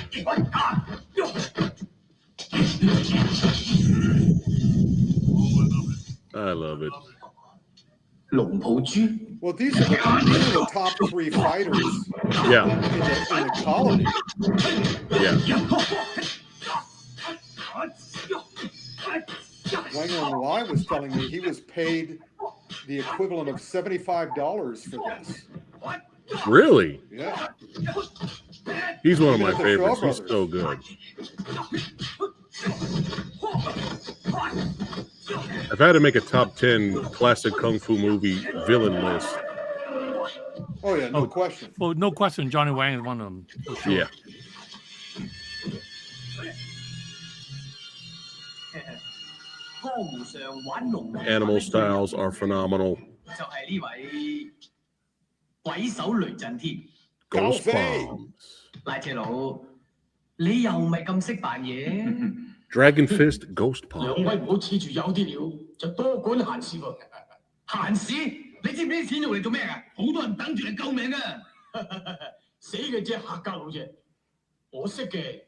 I love it. Well, these are the top 3 fighters in the colony. Wang Wai was telling me he was paid the equivalent of $75 for this. Really? Yeah. He's one of my favorites. He's so good. I've had to make a top 10 classic kung fu movie villain list. Oh yeah, no question. Well, no question. Johnny Wang is one of them. For sure. Yeah. Animal styles are phenomenal. Ghost bombs. Dragon Fist Ghost Bomb.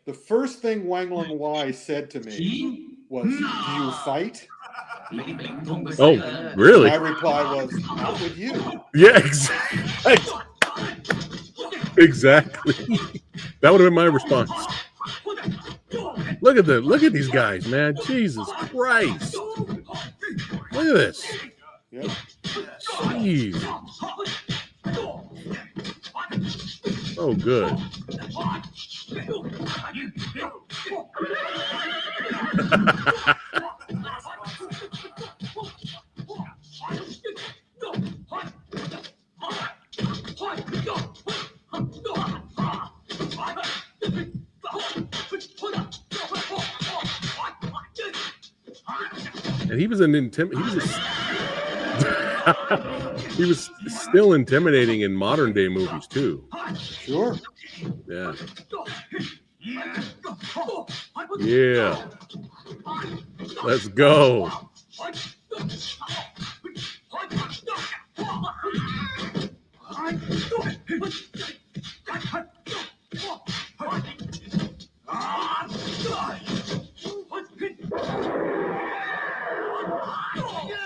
The first thing Wang Lung Wai said to me was, "Do you fight?" Oh, really? My reply was, "Not with you." Yeah, exactly. Exactly. That would have been my response. Look at these guys, man. Jesus Christ. Look at this. Yep. Jeez. Oh, good. And he was he was still intimidating in modern day movies too. Sure. Yeah. Yeah. Let's go.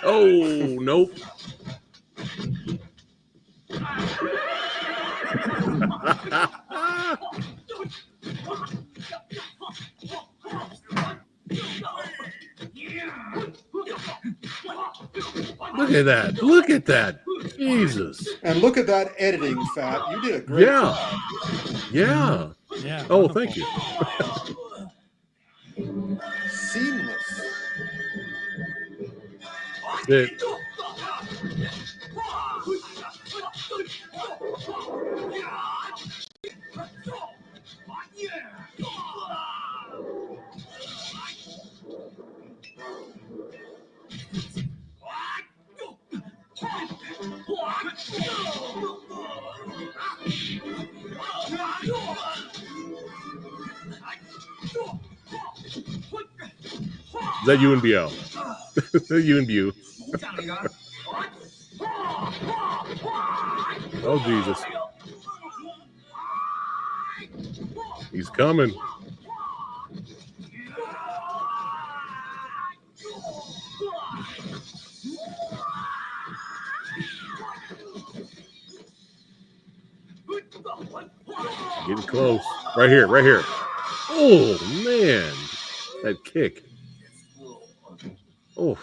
Oh, nope. Look at that. Look at that. Jesus. And look at that editing, Phat. You did a great job. Yeah. Yeah. Oh, thank you. Seamless. It, is that you and BL? You and Bu. Oh, Jesus. He's coming. Getting close. Right here, right here. Oh, man. That kick. Oh.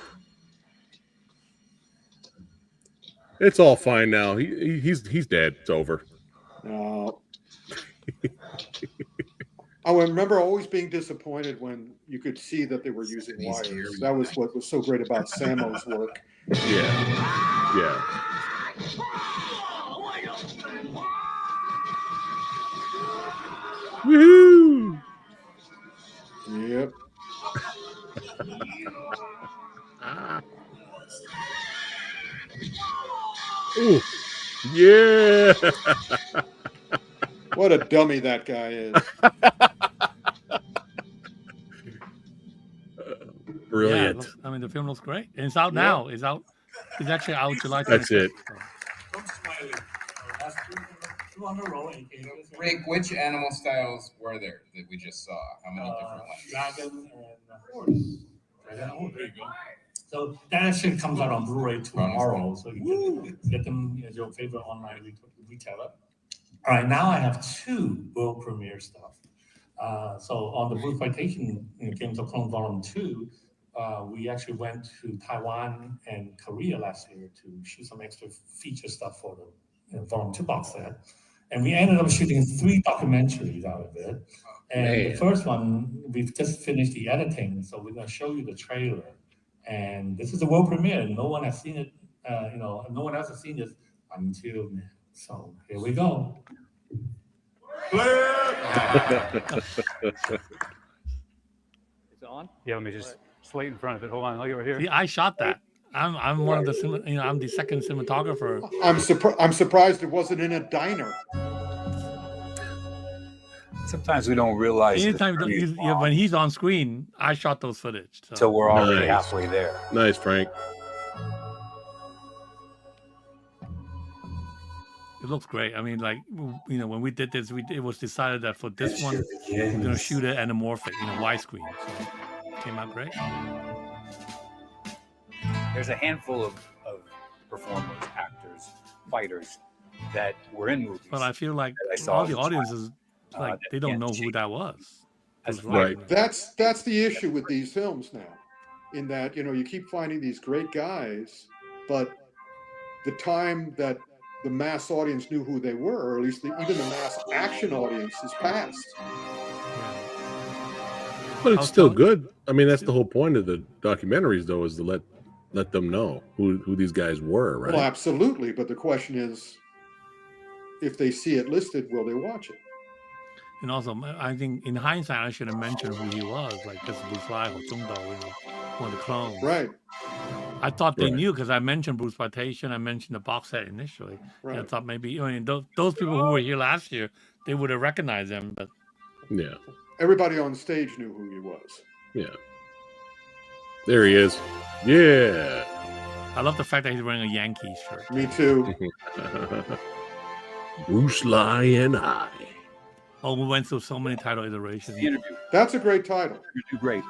It's all fine now. He's dead. It's over. No. I remember always being disappointed when you could see that they were using wires. That was what was so great about Sammo's work. Yeah. Yeah. Woohoo! Yep. Ooh. Yeah. What a dummy that guy is. Brilliant. Yeah, I mean, the film looks great. And it's out now. It's out. It's actually out July 26th. That's it. Rick, which animal styles were there that we just saw? How many different ones? Dragon and horse. Oh, there you go. So that actually comes out on Blu-ray tomorrow. So you can get them as your favorite online retailer. All right, now I have two world premiere stuff. So on the Blue Exploitation Games of Thrones Volume 2, we actually went to Taiwan and Korea last year to shoot some extra feature stuff for the Volume 2 box set. And we ended up shooting 3 documentaries out of it. And the first one, we've just finished the editing, so we're going to show you the trailer. And this is the world premiere. No one has seen it, no one else has seen this until now. So here we go. It's on? Yeah, let me just slate in front of it. Hold on, I'll get right here. See, I shot that. I'm one of the I'm the second cinematographer. I'm surprised it wasn't in a diner. Sometimes we don't realize anytime when he's on screen, I shot those footage. So we're already halfway there. Nice, Frank. It looks great. I mean, like, you know, when we did this, it was decided that for this one, we're going to shoot it anamorphic, you know, widescreen. So it came out great. There's a handful of performers, actors, fighters that were in movies. But I feel like all the audiences, like, they don't know who that was. Right. That's the issue with these films now, in that, you know, you keep finding these great guys, but the time that the mass audience knew who they were, or at least even the mass action audience, is past. But it's still good. I mean, that's the whole point of the documentaries, though, is to let them know who these guys were, right? Well, absolutely. But the question is, if they see it listed, will they watch it? And also, I think in hindsight, I should have mentioned who he was, like this Bruce Lee or Zhongdao, you know, one of the clones. Right. I thought they knew because I mentioned Bruce Partation, I mentioned the box set initially. Right. And I thought maybe, I mean, those people who were here last year, they would have recognized him, but yeah, everybody on stage knew who he was. Yeah, there he is. Yeah, I love the fact that he's wearing a Yankees shirt. Me too. Bruce Lee and I. Oh, we went through so many title iterations. That's a great title. Great.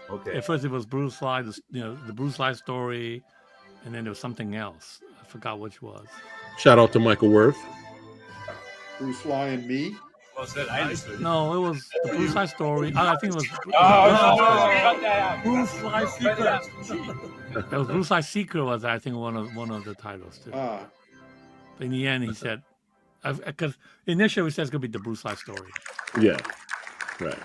Okay. At first, it was Bruce Lee, the Bruce Lee story, and then there was something else. I forgot which was. Shout out to Michael Worth. Bruce Lee and me. No, it was the Bruce Lee story. I think it was. Bruce Lee Secret. That was Bruce Lee Secret was, I think, one of the titles too. But in the end, he said, because initially we said it's gonna be the Bruce Lee story. Yeah, right.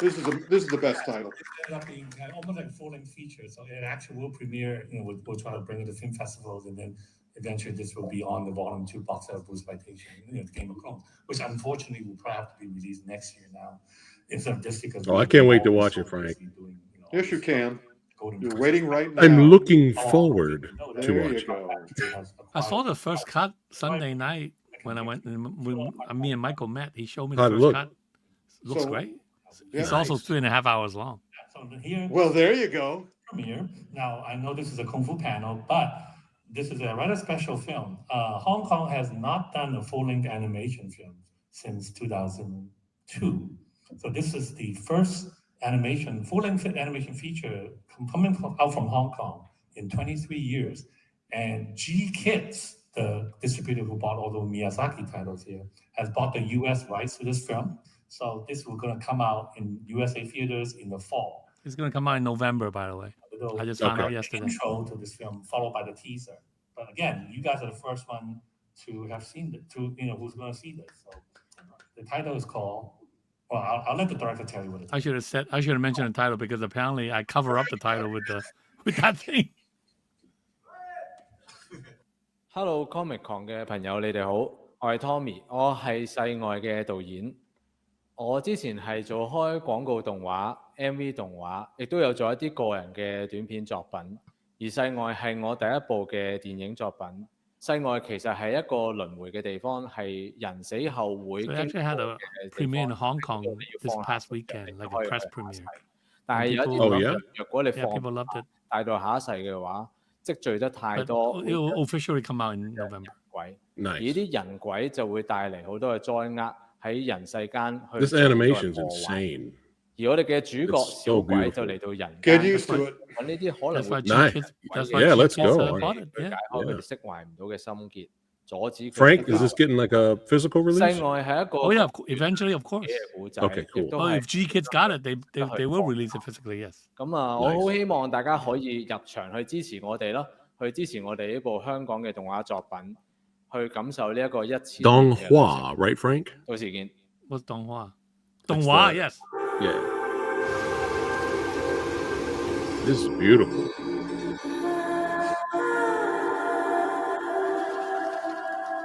This is the best title. It ended up being almost like a full-length feature, so it actually will premiere. You know, we'll try to bring it to film festivals, and then eventually this will be on the volume 2 box set of Bruce Partation, you know, the Game of Thrones, which unfortunately will probably have to be released next year now, instead of this because. Oh, I can't wait to watch it, Frank. Yes, you can. You're waiting right now. I'm looking forward to There watch you go. I saw the first cut Sunday night when I went. When me and Michael met, he showed me the How'd it first look? cut. Looks So- great. Yeah. It's also 3.5 hours long. So here, Well, there you go. premiere. Now, I know this is a Kung Fu panel, but this is a rather special film. Hong Kong has not done a full-length animation film since 2002. So this is the first full-length animation feature coming out from Hong Kong in 23 years. And G Kids, the distributor who bought all the Miyazaki titles here, has bought the US rights to this film. So this is going to come out in USA theaters in the fall. It's going to come out in November, by the way. I just found out yesterday. Intro to this film, followed by the teaser. But again, you guys are the first one to have seen it. Who's going to see this? So the title is called. Well, I'll let the director tell you what it is. I should have mentioned the title because apparently I cover up the title with that thing. Hello Comic Con 嘅朋友，你哋好，我係 Tommy， 我係世外嘅導演。我之前係做開廣告動畫、MV 動畫，亦都有做一啲個人嘅短片作品。而世外係我第一部嘅電影作品。世外其實係一個輪迴嘅地方，係人死後會 So I actually had a premiere in Hong Kong this past weekend, like a press premiere. 但係有一 People 啲 loved it. 若果你 Yeah, 放 people loved it. 帶到下一世嘅話，積聚得太 But 多， it will officially come out in November. 鬼， Nice. 而啲人鬼就會帶嚟好多嘅災厄喺人世間去 This 做好多嘅 animation is 破壞 insane. 而我哋嘅主角 It's so 小鬼 beautiful. 就嚟到人 Get 間， used to it. 揾呢啲可能 That's 會 why Nice. That's why Yeah, let's G-Kids, go. bought it. 去 Yeah. 解開佢哋釋懷唔到嘅心結，阻止佢 Frank, is this getting like a physical 世 release? 外係一個 Oh yeah, eventually, of course. 嘅故仔， Okay, 亦 cool. 都 Oh, 係 if G-Kids got it, they will release it physically. Yes. 咁啊！我好希望大家可以入場去支持我哋咯，去支持我哋呢部香港嘅動畫作品，去感受呢一個1000 Dong 年嘅旅程 Hua, right, Frank? 到時見。 What's Donghua? That's Donghua, the- yes. Yeah. This is beautiful.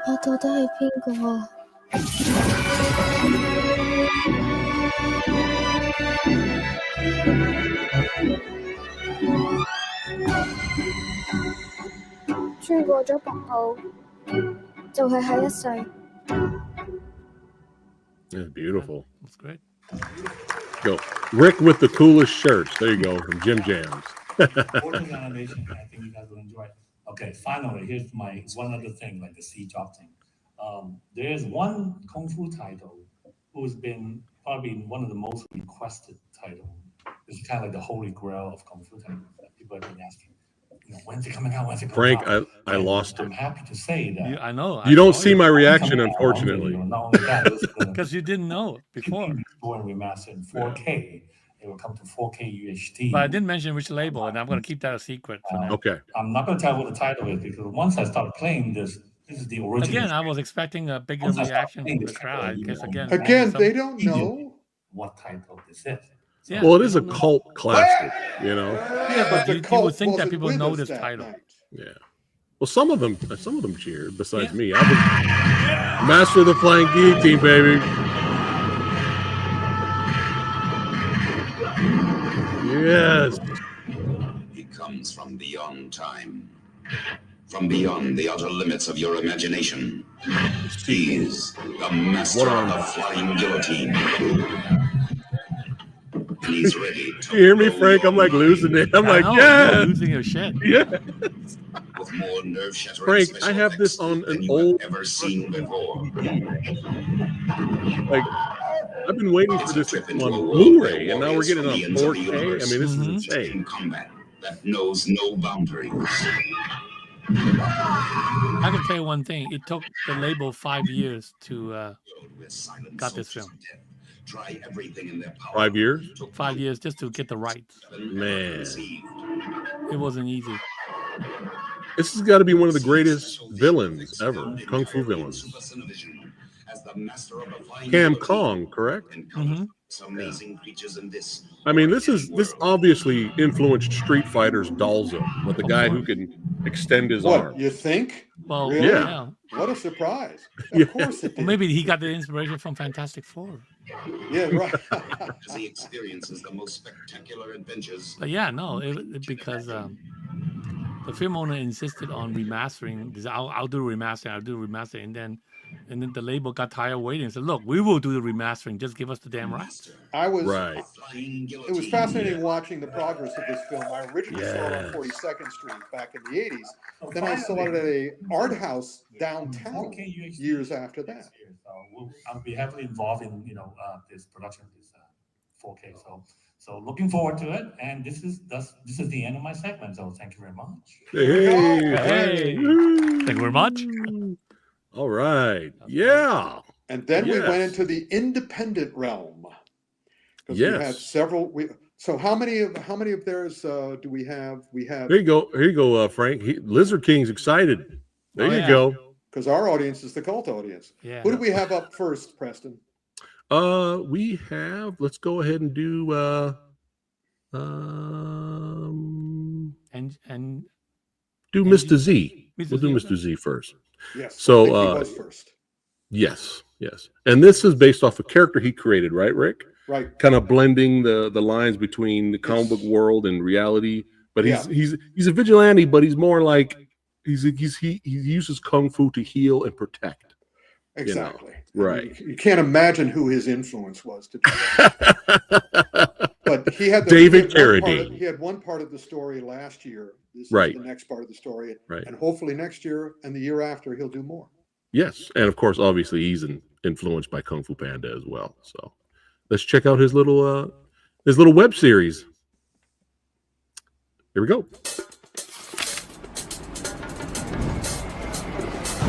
我到底係邊個啊？穿過咗瀑布，就係下一世。Yeah, beautiful. That's great. Go, Rick with the coolest shirts. There you go, from Jim Jams. Photos animation, I think you guys will enjoy. Okay, finally, here's my one other thing, like the sea drop thing. There's one Kung Fu title who's been probably one of the most requested titles. It's kind of like the holy grail of Kung Fu titles that people have been asking. When's it coming out? When's it coming Frank, out? I lost it. I'm happy to say that. I know. You don't see my reaction, unfortunately. Not only that, because you didn't know before. Going remastered in 4K. It will come to 4K UHD. But I didn't mention which label, and I'm going to keep that a secret for now. Okay. I'm not going to tell what the title is because once I start playing this is the original. Again, I was expecting a bigger reaction from the crowd because again, they don't know what title this is. Yeah, well, it is a cult classic, you know. Yeah, but you would think that people know this title. Yeah. Well, some of them cheered. Besides me, I was master of the flying guillotine, baby. Yes. He comes from beyond time, from beyond the outer limits of your imagination. He's the master of the flying guillotine. He's ready to you hear me, Frank? I'm like losing it. I'm like, yeah, losing your shit. Yeah. With more nerve-shattering Frank, I have this on an old ever seen before. Like, I've been waiting for this on Blu-ray, and now we're getting it on 4K. I mean, this is insane. Combat that knows no boundaries. I can tell you one thing. It took the label 5 years to got this film. Try everything in their power. 5 years? 5 years just to get the rights. Man. It wasn't easy. This has got to be one of the greatest villains ever. Kung Fu villains. Cam Kong, correct? Mm-hmm. Amazing creatures in this. I mean, this obviously influenced Street Fighter's Dalza, with the guy who can extend his arm. You think? Well, really? Yeah. What a surprise! Of course it did. Well, maybe he got the inspiration from Fantastic Four. Yeah, right. As he experiences the most spectacular adventures. But yeah, no, because the film owner insisted on remastering. I'll do remastering, and then the label got tired of waiting and said, "Look, we will do the remastering. Just give us the damn rights." It was fascinating watching the progress of this film. I originally saw it on 42nd Street back in the 80s. Then I saw it at a art house downtown years after that. I'll be heavily involved in this production of this 4K. So looking forward to it. And this is the end of my segment. So thank you very much. Hey. Thank you very much. All right. Yeah. And then we went into the independent realm. Because we had several. So how many of theirs do we have? We have. Here you go, Frank. Lizard King's excited. There you go. Because our audience is the cult audience. Yeah. Who do we have up first, Preston? We have. Let's go ahead and do. And do Mr. Z. We'll do Mr. Z first. Yes. So he was first. Yes. And this is based off a character he created, right, Rick? Right. Kind of blending the lines between the comic book world and reality. But he's a vigilante, but he's more like he uses kung fu to heal and protect. Exactly. Right. You can't imagine who his influence was to do that. But he had David Carradine. He had one part of the story last year. This is the next part of the story. Right. And hopefully next year and the year after he'll do more. Yes. And of course, obviously he's influenced by Kung Fu Panda as well. So let's check out his little web series. Here we go.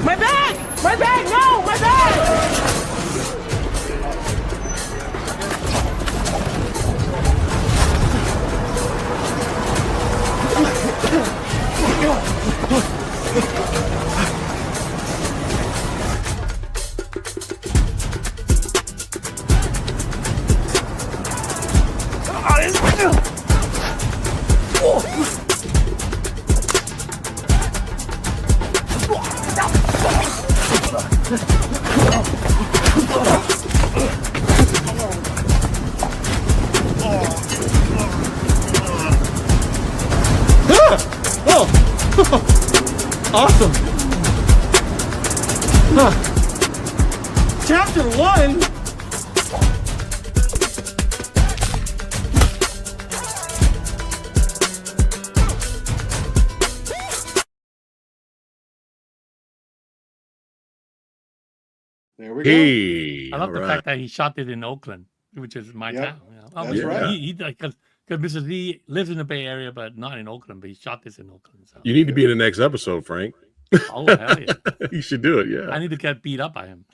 My bag! My bag! No! My bag! Awesome. Chapter 1. There we Hey, I love all the right. fact that he shot it in Oakland, which is my Yep, town. You know? that's right. Because Mrs. Lee lives in the Bay Area, but not in Oakland. But he shot this in Oakland. So. You need to be in the next episode, Frank. Oh hell yeah! You should do it. Yeah. I need to get beat up by him.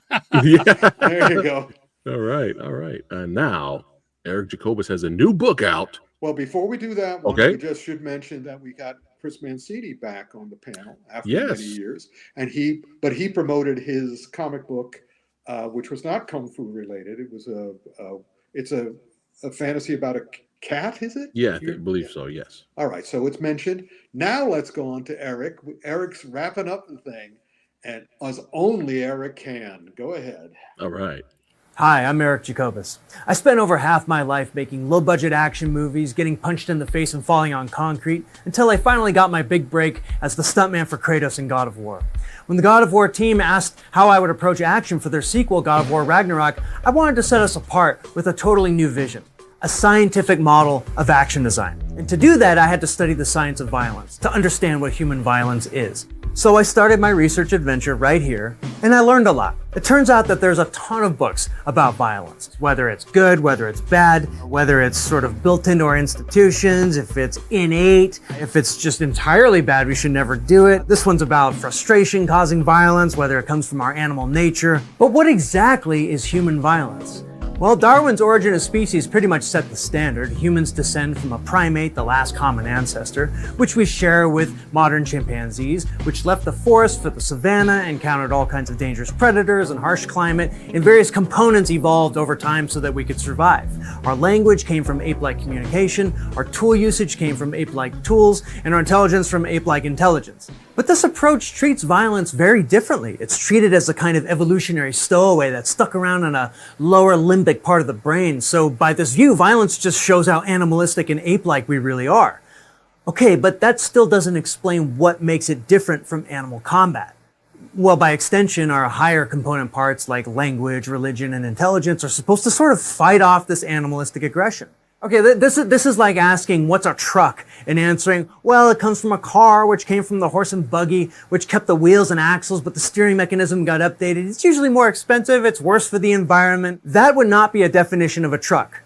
Yeah. There you go. All right. All right. And now Eric Jacobus has a new book out. Well, before we do that, one, Okay. we just should mention that we got Chris Mancini back on the panel after Yes. many years, and he promoted his comic book, which was not kung fu related. It was it's a fantasy about a cat, is it? Yeah, I believe so. Yes. All right, so it's mentioned. Now let's go on to Eric. Eric's wrapping up the thing, and as only Eric can. Go ahead. All right. Hi, I'm Eric Jacobus. I spent over half my life making low-budget action movies, getting punched in the face and falling on concrete, until I finally got my big break as the stuntman for Kratos in God of War. When the God of War team asked how I would approach action for their sequel, God of War Ragnarok, I wanted to set us apart with a totally new vision. A scientific model of action design. And to do that, I had to study the science of violence, to understand what human violence is. So I started my research adventure right here, and I learned a lot. It turns out that there's a ton of books about violence, whether it's good, whether it's bad, whether it's sort of built into our institutions, if it's innate, if it's just entirely bad, we should never do it. This one's about frustration causing violence, whether it comes from our animal nature. But what exactly is human violence? Well, Darwin's Origin of Species pretty much set the standard. Humans descend from a primate, the last common ancestor, which we share with modern chimpanzees, which left the forest for the savanna, encountered all kinds of dangerous predators and harsh climate, and various components evolved over time so that we could survive. Our language came from ape-like communication, our tool usage came from ape-like tools, and our intelligence from ape-like intelligence. But this approach treats violence very differently. It's treated as a kind of evolutionary stowaway that's stuck around in a lower limbic part of the brain. So by this view, violence just shows how animalistic and ape-like we really are. Okay, but that still doesn't explain what makes it different from animal combat. Well, by extension, our higher component parts like language, religion, and intelligence are supposed to sort of fight off this animalistic aggression. Okay, this is like asking, what's a truck? And answering, well, it comes from a car, which came from the horse and buggy, which kept the wheels and axles, but the steering mechanism got updated. It's usually more expensive. It's worse for the environment. That would not be a definition of a truck.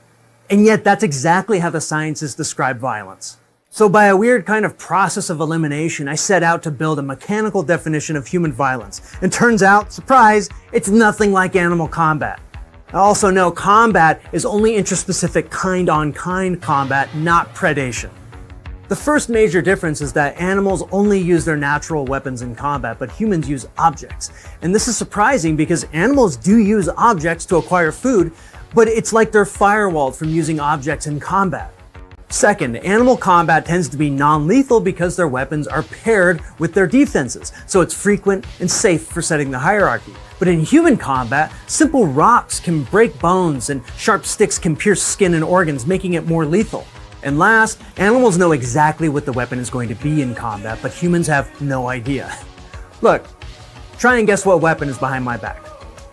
And yet that's exactly how the sciences describe violence. So by a weird kind of process of elimination, I set out to build a mechanical definition of human violence. And turns out, surprise, it's nothing like animal combat. Also know combat is only interspecific kind-on-kind combat, not predation. The first major difference is that animals only use their natural weapons in combat, but humans use objects. And this is surprising because animals do use objects to acquire food, but it's like they're firewalled from using objects in combat. Second, animal combat tends to be non-lethal because their weapons are paired with their defenses, so it's frequent and safe for setting the hierarchy. But in human combat, simple rocks can break bones and sharp sticks can pierce skin and organs, making it more lethal. And last, animals know exactly what the weapon is going to be in combat, but humans have no idea. Look, try and guess what weapon is behind my back.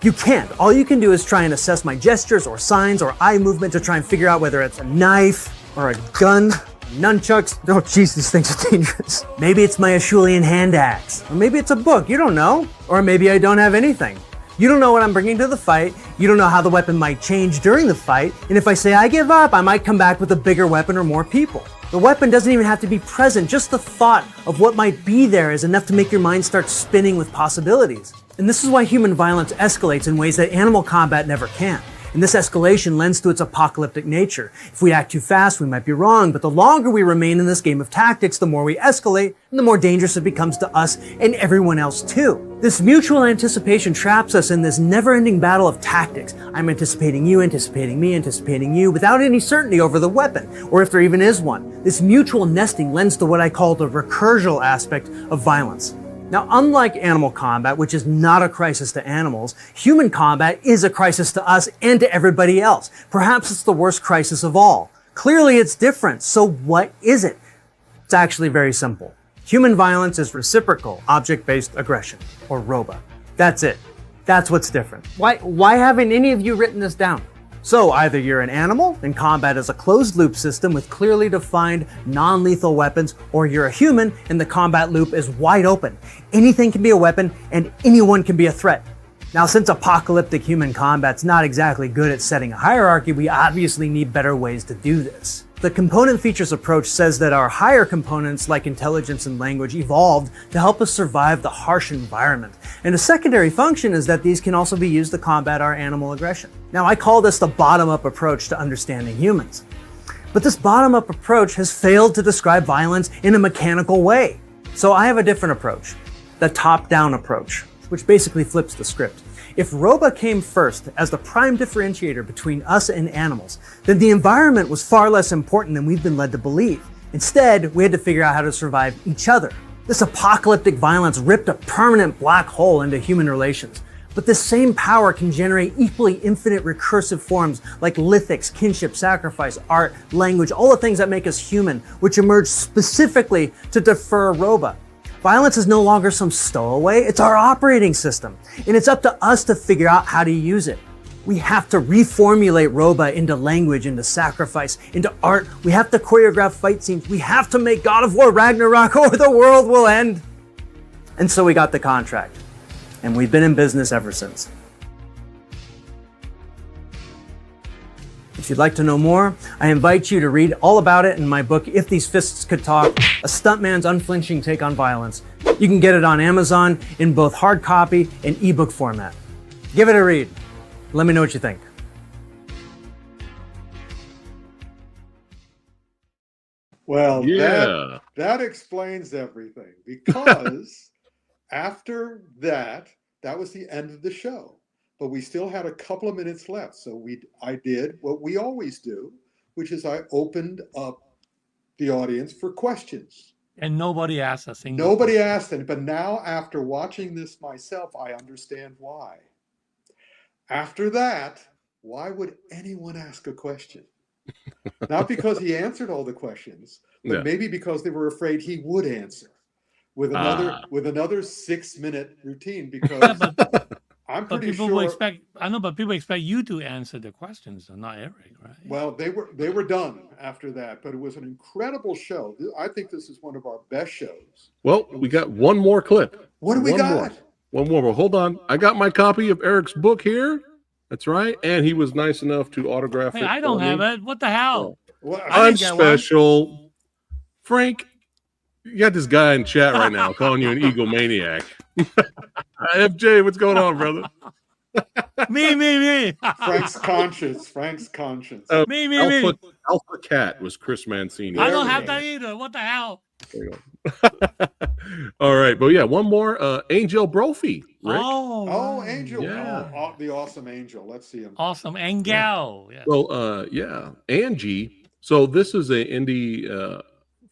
You can't. All you can do is try and assess my gestures or signs or eye movement to try and figure out whether it's a knife or a gun, nunchucks. Oh jeez, these things are dangerous. Maybe it's my Acheulean hand axe. Or maybe it's a book, you don't know. Or maybe I don't have anything. You don't know what I'm bringing to the fight. You don't know how the weapon might change during the fight. And if I say I give up, I might come back with a bigger weapon or more people. The weapon doesn't even have to be present. Just the thought of what might be there is enough to make your mind start spinning with possibilities. And this is why human violence escalates in ways that animal combat never can. And this escalation lends to its apocalyptic nature. If we act too fast, we might be wrong, but the longer we remain in this game of tactics, the more we escalate, and the more dangerous it becomes to us and everyone else too. This mutual anticipation traps us in this never-ending battle of tactics. I'm anticipating you, anticipating me, anticipating you, without any certainty over the weapon, or if there even is one. This mutual nesting lends to what I call the recursional aspect of violence. Now, unlike animal combat, which is not a crisis to animals, human combat is a crisis to us and to everybody else. Perhaps it's the worst crisis of all. Clearly, it's different. So what is it? It's actually very simple. Human violence is reciprocal object-based aggression, or ROBA. That's it. That's what's different. Why haven't any of you written this down? So either you're an animal and combat is a closed loop system with clearly defined non-lethal weapons, or you're a human and the combat loop is wide open. Anything can be a weapon and anyone can be a threat. Now, since apocalyptic human combat's not exactly good at setting a hierarchy, we obviously need better ways to do this. The component features approach says that our higher components, like intelligence and language, evolved to help us survive the harsh environment. And a secondary function is that these can also be used to combat our animal aggression. Now, I call this the bottom-up approach to understanding humans. But this bottom-up approach has failed to describe violence in a mechanical way. So I have a different approach, the top-down approach, which basically flips the script. If Roba came first as the prime differentiator between us and animals, then the environment was far less important than we've been led to believe. Instead, we had to figure out how to survive each other. This apocalyptic violence ripped a permanent black hole into human relations. But this same power can generate equally infinite recursive forms like lithics, kinship, sacrifice, art, language, all the things that make us human, which emerge specifically to defer Roba. Violence is no longer some stowaway, it's our operating system, and it's up to us to figure out how to use it. We have to reformulate Roba into language, into sacrifice, into art. We have to choreograph fight scenes. We have to make God of War Ragnarok or the world will end. And so we got the contract, and we've been in business ever since. If you'd like to know more, I invite you to read all about it in my book, If These Fists Could Talk, a stuntman's unflinching take on violence. You can get it on Amazon in both hard copy and ebook format. Give it a read. Let me know what you think. Well, that explains everything, because after that was the end of the show. But we still had a couple of minutes left. So I did what we always do, which is I opened up the audience for questions. And nobody asked a single Nobody question. asked any, but now after watching this myself, I understand why. After that, why would anyone ask a question? Not because he answered all the questions, but maybe because they were afraid he would answer with another 6-minute routine, because I'm pretty sure. But people expect you to answer the questions, and not Eric, right? Well, they were done after that, but it was an incredible show. I think this is one of our best shows. Well, we got one more clip. What do we got? One more. Well, hold on. I got my copy of Eric's book here. That's right. And he was nice enough to autograph it. I don't have it. What the hell? Well, I'm special. Frank, you got this guy in chat right now calling you an egomaniac. FJ, what's going on, brother? Me. Frank's conscience. Me. Alpha Cat was Chris Mancini. I don't have that either. What the hell? There you go. All right, but yeah, one more. Angel Brophy. Rick. Oh, Angel. Yeah. Oh, the awesome Angel. Let's see him. Awesome Angel. Yeah. Well, Angie. So this is an indie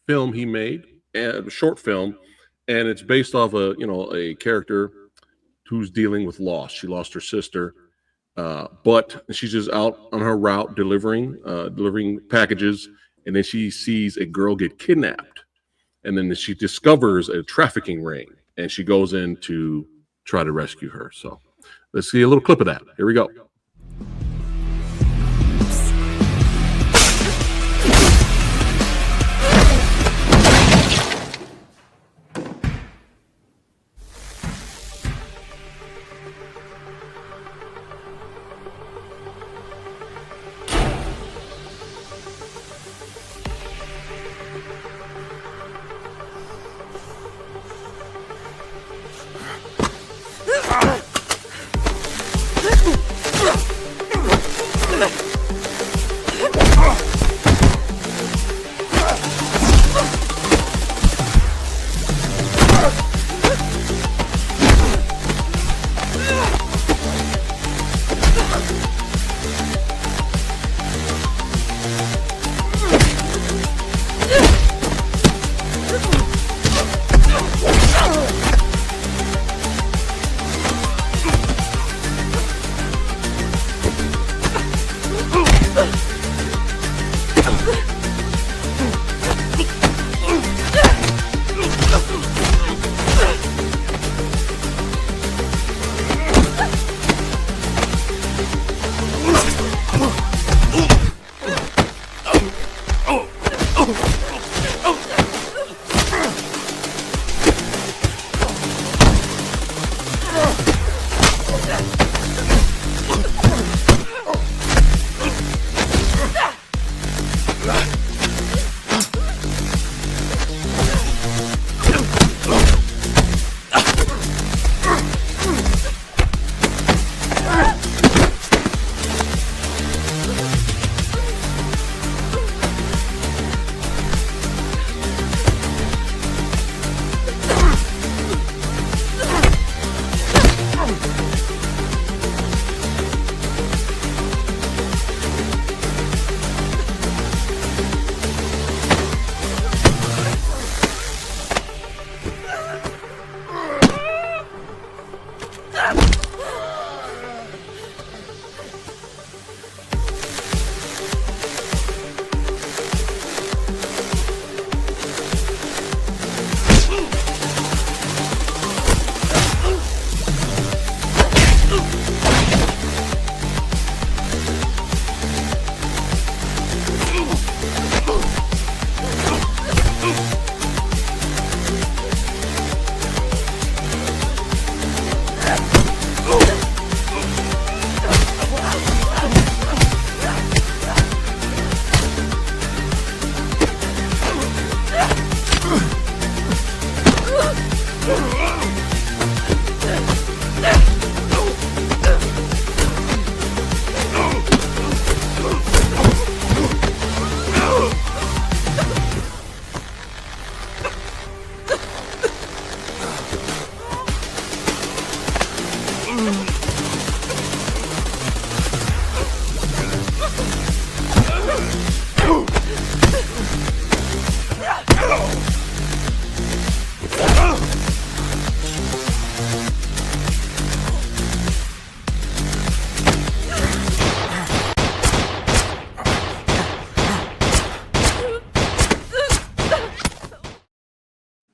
film he made, a short film, and it's based off a character who's dealing with loss. She lost her sister, but she's just out on her route delivering packages, and then she sees a girl get kidnapped, and then she discovers a trafficking ring, and she goes in to try to rescue her. So let's see a little clip of that. Here we go.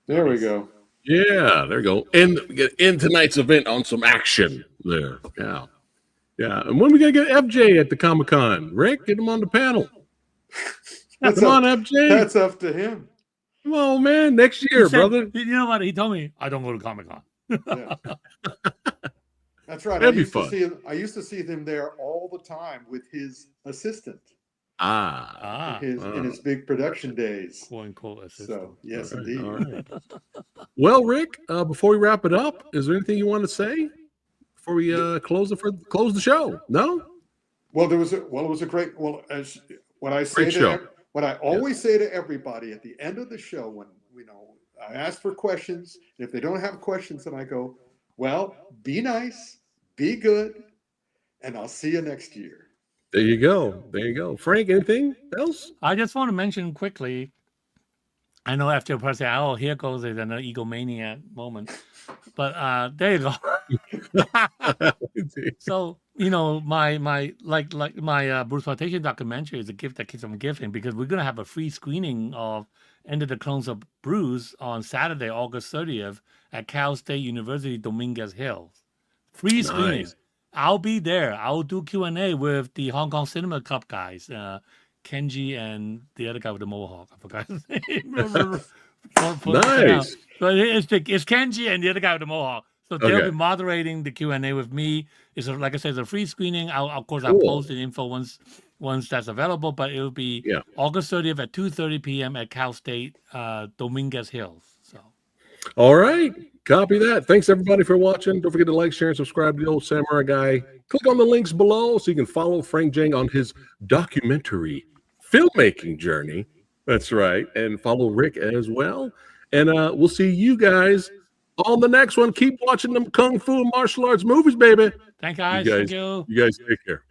There we go. Yeah, there we go. And end tonight's event on some action there. Yeah. Yeah. And when we going to get FJ at the Comic-Con? Rick, get him on the panel. Come on, FJ. That's up to him. Come on, man. Next year, brother. You know what? He told me, I don't go to Comic-Con. Yeah. That's right. That'd be fun. I used to see him there all the time with his assistant. In his big production days. "Quote unquote" assistant. So, yes, All right, indeed. all right. Well, Rick, before we wrap it up, is there anything you want to say before we close the show? No? Well, it was a great. As what I say what I always say to everybody at the end of the show, when I ask for questions, and if they don't have questions, then I go, well, be nice, be good, and I'll see you next year. There you go. There you go. Frank, anything else? I just want to mention quickly, I know after a person, oh, here goes another egomaniac moment. But there you go. So, my Bruce Plantation documentary is a gift that keeps on giving, because we're going to have a free screening of End of the Clones of Bruce on Saturday, August 30th at Cal State University, Dominguez Hills. Free screening. Nice. I'll be there. I'll do Q&A with the Hong Kong Cinema Cup guys, Kenji and the other guy with the mohawk. I forgot his name. Nice. So it's Kenji and the other guy with the mohawk. So they'll be moderating the Q&A with me. It's like I said, it's a free screening. I'll post the info once that's available, but it'll be August 30th at 2:30 p.m. at Cal State, Dominguez Hills. So, all right. Copy that. Thanks, everybody, for watching. Don't forget to like, share, and subscribe to the Old Samurai Guy. Click on the links below so you can follow Frank Jang on his documentary filmmaking journey. That's right. And follow Rick as well. And we'll see you guys on the next one. Keep watching them Kung Fu and martial arts movies, baby. Thank guys. You guys, Thank you. You guys take care.